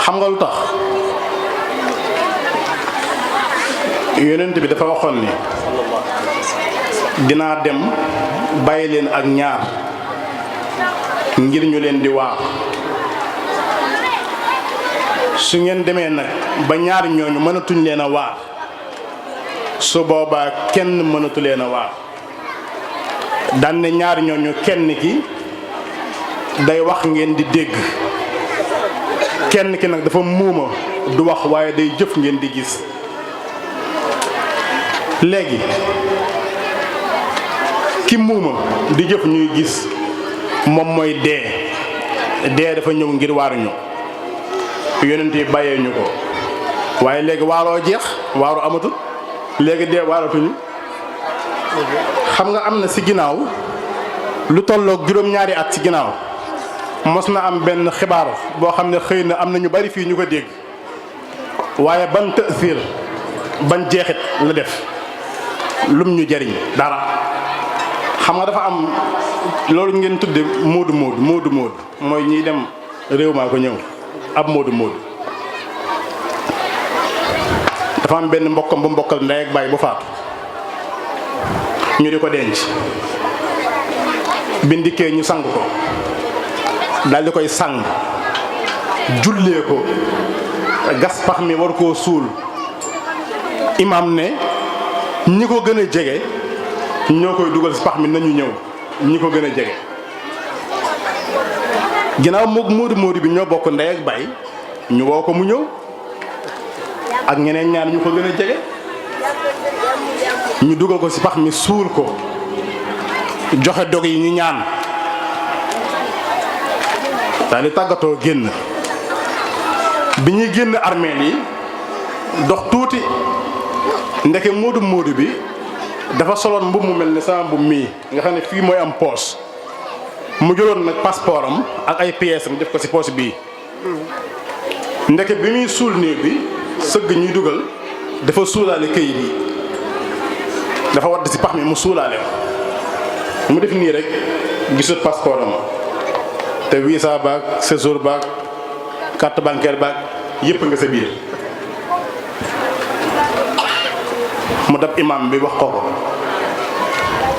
xam nga lu tax yonent bi dafa waxoon ni dinaa dem bàyyi leen ak ñaar ngir ñu leen di waar su ngeen demee nag ba ñaar ñooñu mënatuñ leen a waar su boobaa kenn mënatu leen a waar daan ne ñaar ñooñu kenn ki day wax ngeen di dégg kenn ki nag dafa muuma du wax waaye day jëf ngeen di gis léegi ki muuma di jëf ñuy gis moom mooy dee dafa ñëw ngir waaruñu yonent yi bàyyee ñu ko waaye léegi waaroo jeex waaru amatul léegi dee waaratuñu xam nga am na ci ginnaaw lu tolloog juróom-ñaari at ci ginnaaw mos na am benn xibaar boo xam ne xëy na am na ñu bari fii ñu ko dégg waaye ban tësiir ban jeexit la def lum ñu jariñ dara xam nga dafa am loolu ngeen tudde moodu mooy ñiy dem réew maa ko ñëw ab moodu dafa am benn mbokkam bu mbokkal ndey ak baay bu faatu ñu di ko denc bindikee ñu sang ko daldi koy sang jullee ko gas pax mi war koo suul imam ne ñi ko gën a jege ñoo koy dugal si pax mi nañu ñëw ñi ko gën a jege ginnaaw moog móodi bi ñoo bokk ndey ak baay ñu woo ko mu ñëw ak ñeneen ñaar ñu ko gën a jege ñu dugal ko si pax mi suul ko joxe dog yi ñu ñaan daal di tàggatoo génn bi ñuy génn armeel yi dox tuuti ndeke móodu bi dafa soloon mbub mu mel ni sama mbub mii nga xam ne fii mooy am poos mu jëloon nag passeport am ak ay pièces am def ko ci poos bii ndeke bi muy suul néew bi sëgg ñuy dugal dafa suulaale këyit yi dafa wadd ci pax mi mu suulaale mu def nii rek gisut passeport am te visa baag séjour baag carte bancaire baag yépp nga sa biir mu dab imam bi wax ko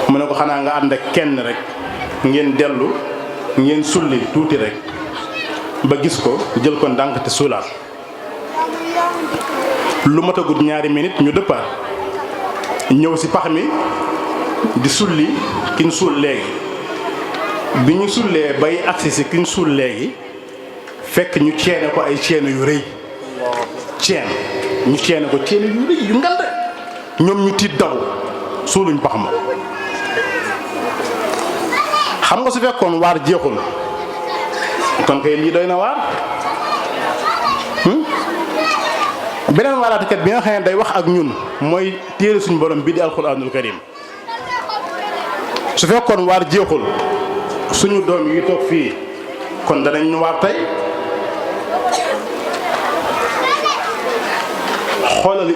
mu ne ko xanaa nga ànd ak kenn rek ngeen dellu ngeen sulli tuuti rek ba gis ko jël ko ndànk te suulaat lu matagut ñaari minute ñu dëppaat ñëw ci pax mi di sulli kiñ suul léegi bi ñu sullee bay agsi ci kiñ suul léegi fekk ñu ceene ko ay ceene yu rëy ñu ceene ko ceene yu rëy yu ngand ñoom ñu tiit daw suuluñ pax ma xam nga su fekkoon waar jeexul kon kay lii doy na waar beneen waaraatekat bi nga xam ne day wax ak ñun mooy téere suñu borom bi di alxuraanul karim su fekkoon waar jeexul suñu doom yi toog fii kon danañ ñu waar tey xoolal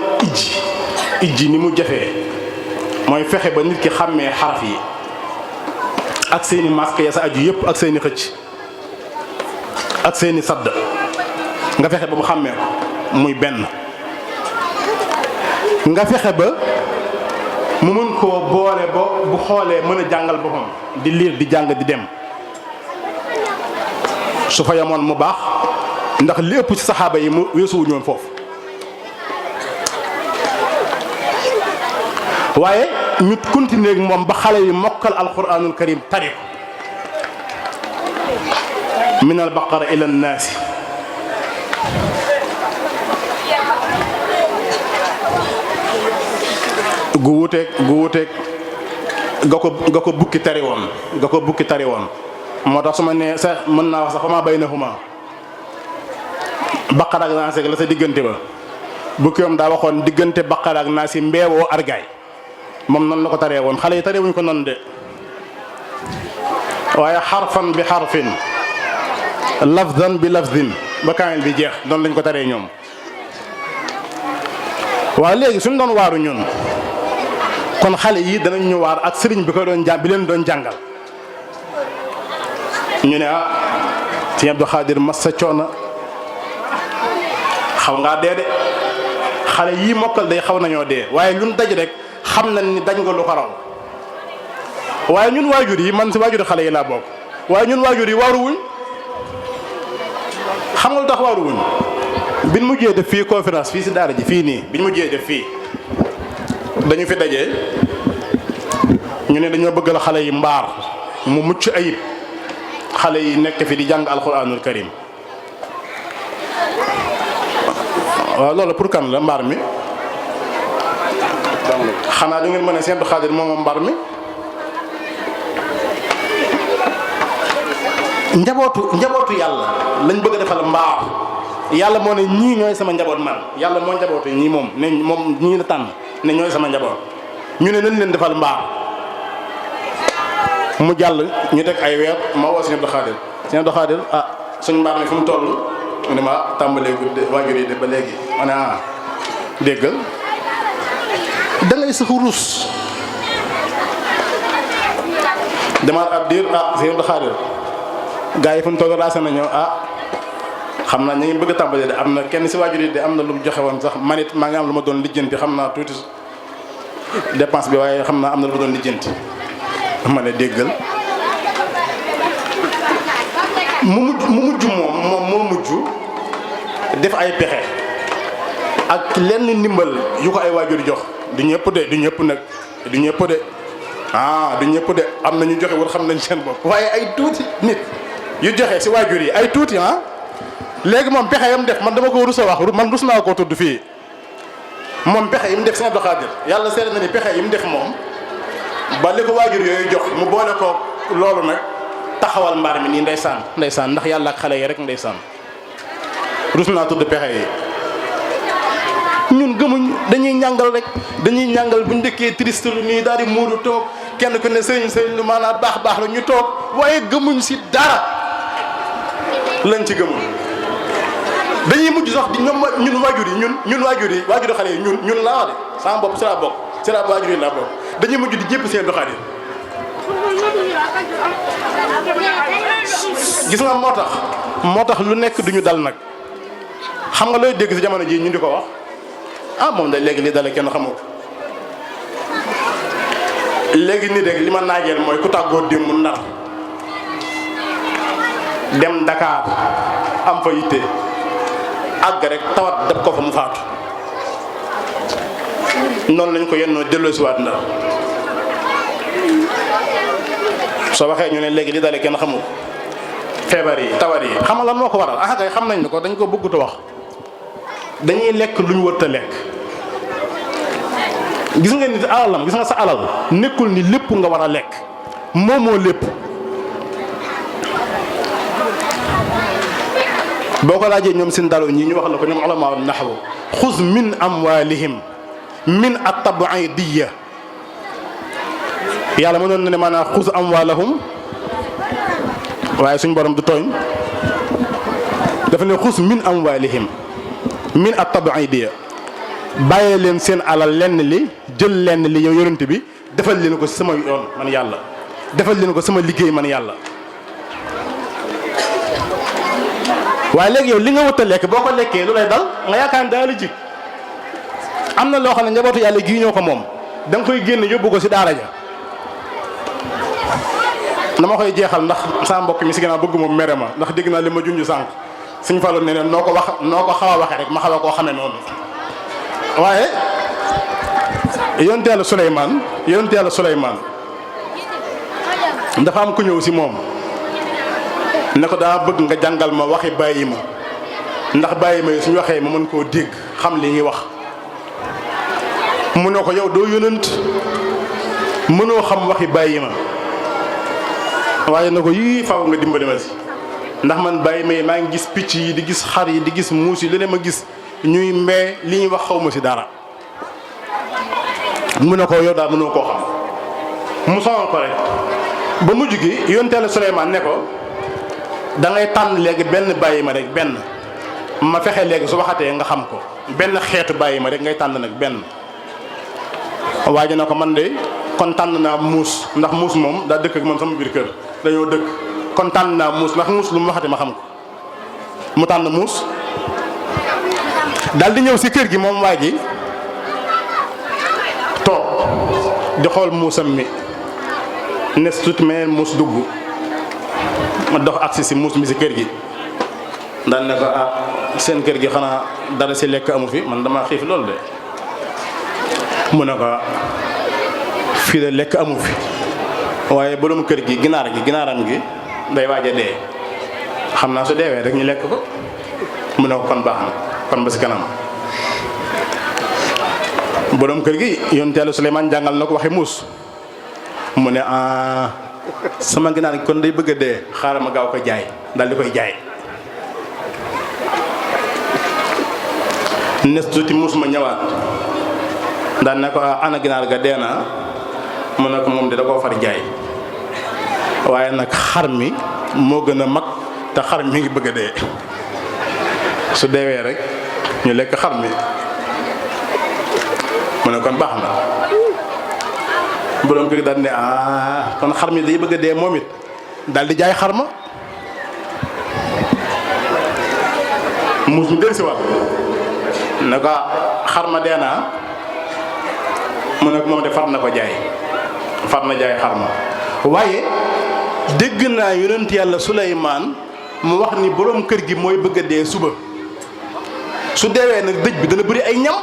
ijji ni mu jafee mooy fexe ba nit ki xàmmee xaraf yi ak seeni masque ya sa aju yëpp ak seeni xëcc ak seeni sadd nga fexe ba mu xàmmee ko muy benn nga fexe ba mu mën koo boole ba bu xoolee mën a jàngal boppam di liir di jàng di dem su fa yamoon mu baax ndax li ëpp ci saxaaba yi mu weesuwuñu woon foofu waaye ñu continuer ak moom ba xale yi mokkal alquranul karim tari ko min al baqara ila nnaasi gu wuteeg ga ko bukki tari woon moo tax su ma nee sax mën naa wax sax xamaa bay na xuma baqara ak naasi la sa diggante ba bukki moom daa waxoon diggante baqara ak naasi mbeewoo argaay moom noonu la ko taree woon xale yi taree wuñ ko noonu de waaye xarfan bi xarfin lafzan bi lafzin ba kaamil bi jeex noonu lañ ko taree ñoom waaye léegi suñ doon waaru ñun kon xale yi danañ ñu waar ak sëriñ bi ko doon bi leen doon jàngal ñu ne ah Sëriñ Abdou Khadir massa coona xaw ngaa dee de xale yii mokkal day xaw nañoo dee waaye luñ daj rek xam nañ ni daj nga lu ko raw waaye ñun waajur yi man si waajur xale yi laa bokk waaye ñun waajur yi waaruwuñ xam nga lu tax waaruwuñ biñ mujjee def fii conférence fii si daara ji fii nii biñ mujjee def fii dañu fi dajee ñu ne dañoo bëgg la xale yi mbaar mu mucc ayib xale yi nekk fi di jàng alquranul karim waaw loolu pour kan la mbaar mi xanaa du ngeen mën a Sëriñ Abdou Khadir moom mbaar mi njabootu yàlla lañ bëgg a defal mbaar yàlla moo ne ñii ñooy sama njaboot man yàlla moo njabootu ñii moom ne moom ñii la tànn ne ñooy sama njaboot ñu ne nañ leen defal mbaar mu jàll ñu teg ay weer ma woo Sëriñ Abdou Khadir Sëriñ Abdou Khadir ah suñ mbaar mi fu mu toll mu ne ma tàmbalee gudde waajur yi de ba léegi ma ne ah déggal da ngay sax ruus demaat ab diir ah Sëriñ Abdou Khadir gaa yi fu mu toll raase nañu ah xam naa ñu ngi bëgg a tàmbali de am na kenn si waajur yi de am na lu mu joxe woon sax man it maa ngi am lu ma doon lijjanti xam naa tuuti dépense bi waaye xam naa am na lu ma doon lijjanti ma ne déggal mu mujj moom moo mujj def ay pexe ak lenn ndimbal yu ko ay waajur jox du ñëpp de du ñëpp nag du ñëpp de du ñëpp de am na ñu joxe war xam nañ seen bopp waaye ay tuuti nit yu joxe si waajur yi ay tuuti léegi moom pexe yam def man dama ko rus a wax man rus naa koo tudd fii moom pexe yi mu def Sëñ Abdou Khadir yàlla seet na ni pexe yi mu def moom ba li ko waajur yooyu jox mu boole ko loolu nag taxawal mbaar mi nii ndeysaan ndax yàlla ak xale yi rek ndeysaan rus naa tudd pexe yi ñun gëmuñ dañuy ñàngal rek dañuy ñàngal bu ñu dëkkee triste lu nii daal di muuru toog kenn ku ne sëriñ lu maanaam baax la ñu toog waaye gëmuñ si dara lañ ci gëmuñ dañuy mujj sax di ñun waajur yi ñun waajuri xale yi ñun laa wax de sama bopp si laa bokk waajur yi laa bokk dañuy mujj di jépp seen doxaat yi gis nga moo tax lu nekk duñu dal nag xam nga looy dégg si jamono ji ñu di ko wax moom da léegi li dale kenn xamoo léegi nii rek li ma naajeel mooy ku tàggoo démb mu Ndar dem Dakar am fa yitte àgg rek tawat def ko fa mu faatu noonu lañ ko yennoo delloo si waat Ndar soo waxee ñu ne léegi li dale kenn xamoo feebar yi tawat yi xam nga lan moo ko waral kay xam nañ ne ko dañ ko bëggut a wax dañuy lekk lu ñu wërta lekk gis nga nit alalam gis nga sa alal nekkul ni lépp nga war a lekk moomoo lépp boo ko laajee ñoom seen dalo ñii ñu wax la ko ñoom ulama nahwu xuz min amwalihim min at-tab'idiyya yàlla mënoon na ne maanaam xuz amwalahum waaye suñ borom du tooñ dafa ne xuz min amwalihim min at-tab'idiyya bàyyee leen seen alal lenn li jël lenn li yow yonent bi defal leen ko sama yoon man yàlla defal leen ko sama liggéey man yàlla waaye léegi yow li nga wut a lekk boo ko lekkee lu lay dal nga yaakaar ne daal la jig am na loo xam ne njabootu yàlla gii ñoo ko moom da nga koy génn yóbbu ko si daara ja dama koy jeexal ndax saa mbokk mi si gannaaw bëgg moom mere ma ndax dégg naa li ma junj sànq suñ Fallu ne noo ko xaw a waxee rek ma xaw a koo xamee noonu waaye yonent yàlla Suleymaan dafa am ku ñëw si moom ne ko daa bëgg nga jàngal ma waxi bàyyi ma ndax bàyyi ma yi suñu waxee ma mën koo dégg xam li ñuy wax mu ne ko yow doo yonent mënoo xam waxi bàyyi ma waaye na ko yii faaw nga dimbali ma si ndax man bàyyi ma yi maa ngi gis picc yi di gis xar yi di gis muus yi leneen ma gis ñuy mbee li ñuy wax xaw ma si dara mu ne ko yow daal mënoo koo xam mu sonal ko rek ba mujj gi yonteelu Suleymaan ne ko da ngay tànn léegi benn bàyyi ma rek benn ma fexe léegi su waxatee nga xam ko benn xeetu bàyyi ma rek ngay tànn nag benn waaye na ko man de kon tànn naa muus ndax muus moom daa dëkk ak man sama biir kër dañoo dëkk kon tànn naa muus ndax muus lu mu waxatee ma xam ko mu tànn muus daal di ñëw si kër gi moom waa ji toog di xool muusam mi nes tuuti meneen muus dugg ma dox agsi si muus mi si kër gi daal ne ko seen kër gi xanaa dara si lekk amu fi man dama xiif loolu de mu ne ko fii de lekk amu fi waaye borom kër gi ginaaram gi day waaj a dee xam naa su deewee rek ñu lekk ko mu ne ko kon baax na kon ba si kanam borom kër gi yonent Yàlla Suleymaan jàngal na ko waxi muus mu ne sama ginaar gi kon day bëgg a dee xaaral ma gaaw ko jaay daal di koy jaay nes tuuti muus ma ñëwaat daal ne ko ana ginaar ga dee na mu ne ko moom de da koo far jaay waaye nag xar mi moo gën a mag te xar mi ngi bëgg a dee su deewee rek ñu lekk xar mi mu ne kon baax na borom kër daal ne kon xar mi day bëgg a dee moom it daal di jaay xar ma muus mi del si waat ne ko xar ma dee naa mu ne moom de far na ko jaay far na jaay xar ma waaye dégg naa yonent Yàlla Suleymaan mu wax ni borom kër gi mooy bëgg a dee suba su deewee nag dëj bi dana bëri ay ñam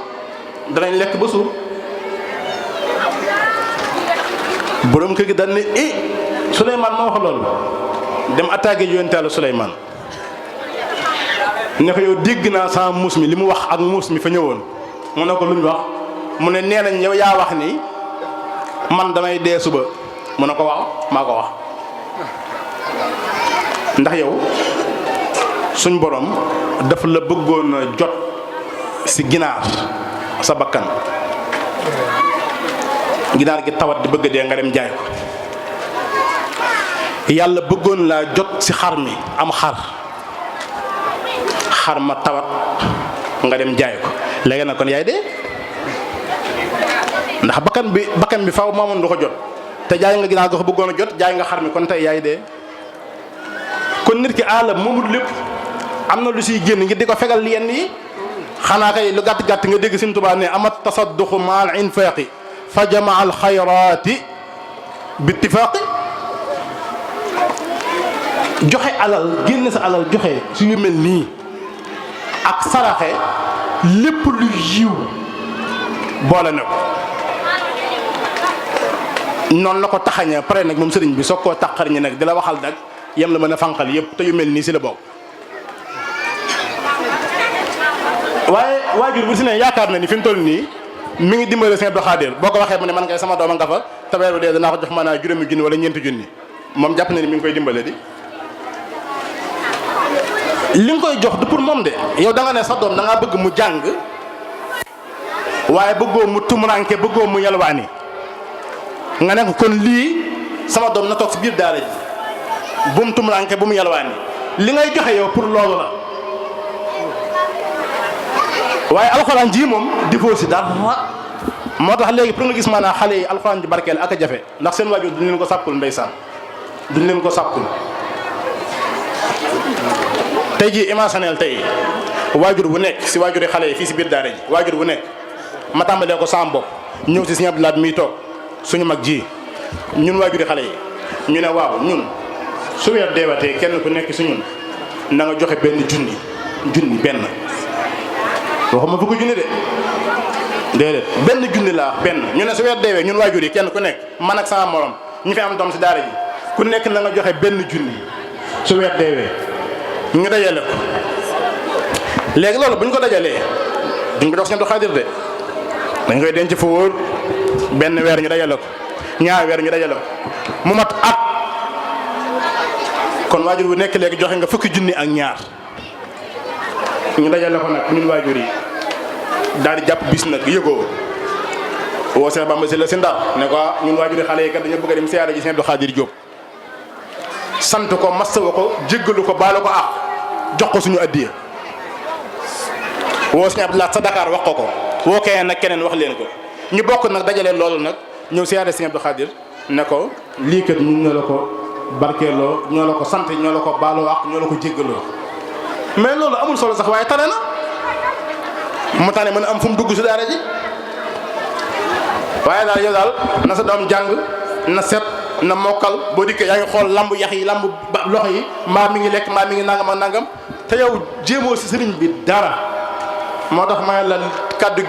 danañ lekk ba suur borom kër gi dañ ne Souleymane ma wax loolu dem attaqué yonent Yàlla Souleymane ne ko yow dégg naa sama muus mi li mu wax ak muus mi fa ñëwoon mu ne ko luñ wax mu ne nee nañ yow yaa wax ni man damay dee suba mu ne ko waaw maa ko wax ndax yow suñ borom dafa la bëggoon a jot si ginaar sa bakkan ginaar gi tawat di bëgg dee nga dem jaay ko yàlla bëggoon laa jot si xar mi am xar ma tawat nga dem jaay ko léegi nag kon yaay dee ndax bakkan bi faaw maamoon du ko jot te jaay nga ginaar ga ko bëggoon a jot jaay nga xar mi kon tey yaay dee kon nit ki alam moomul lépp am na lu siy génn ngir di ko fegal yenn yi xanaa kay lu gàtt gàtt nga dégg Sëriñ Tuubaa ne amat tasadduqu ma al infaqi fa jamaa al xayraati bi ittifaaqi joxe alal génn sa alal joxe su yu mel nii ak saraxe lépp lu yiw boole na ko noonu la ko taxaña pare nag moom sëriñ bi soog koo taqar ñi nag di la waxal nag yem la mën a fanqal yëpp te yu mel nii si la bokk waaye waajur bu si ne yaakaar na ni fi mu toll nii mi ngi dimbale Sëriñ Abdou Khadir boo ko waxee mu ne man kay sama dooma nga fa te weer bu dee danaa ko jox maanaam juróomi junni wala ñeenti junni moom jàpp na ni mi ngi koy dimbale di li nga koy jox du pour moom de yow da nga ne sa doom da ngaa bëgg mu jàng waaye bëggoo mu tumuranke bëggoo mu yalwaani nga ne ko kon lii sama doom na toog si biir daara ji bu mu tumuranke bu mu yalwaani li ngay joxe yow pour loolu la waaye alxuraan ji moom defoo si dara moo tax léegi pour nga gis maanaam xale yi alxuraan ji barkeel ak a jafe ndax seen waajur duñ leen ko sàkkul ndeysaan duñ leen ko sàkkul tey jii imagineel tey waajur bu nekk si waajuri xale yi fii si biir daara ji waajur bu nekk ma tàmbalee ko sama bopp ñëw si Sëriñ Abdou Lahad miy toog suñu mag ji ñun waajuri xale yi ñu ne waaw ñun su weer deewatee kenn ku nekk si ñun na nga joxe benn junni benn waxuma fukki junni de déedéet benn junni laa benn ñu ne su weer deewee ñun waajur yi kenn ku nekk man ak sama morom ñu fi am doom si daara ji ku nekk na nga joxe benn junni su weer deewee ñu dajale ko léegi loolu bu ñu ko dajalee duñ ko jox Sëriñ Abdou Khadir de dañ koy denc fa wóor benn weer ñu dajale ko ñaar weer ñu dajale ko mu mat at kon waajur bu nekk léegi joxe nga fukki junni ak ñaar ñu dajale ko nag ñun waajur yi daal di jàpp bis nag yëgoo woo Cheikh Bamba si la si Ndar ne ko ñun waajur yi xale yi kat dañoo bëgg a dem siyaare ji Sëriñ Abdou Khadir Diop sant ko masawu ko jéggalu ko baalu ko jox ko suñu addiya woo Sëriñ Abdou Lahad sa Dakar wax ko woo keneen nag keneen wax leen ko ñu bokk nag dajale loolu nag ñëw siyaare Sëriñ Abdou Khadir ne ko lii kat ñun ñoo la ko barkeeloo ñoo la ko sant ñoo la ko baaloo ñoo la ko jéggaloo mais loolu amul solo sax waaye tane na mu tane mën a am fu mu dugg si daara ji waaye daal yow daal na sa doom jàng na set na mokkal boo dikkee yaa ngi xool lamb yax yi lamb loxo yi mbaa mi ngi lekk mbaa mi ngi nangam ak nangam te yow jéemoo si sëriñ bi dara moo tax ma la kàddu gi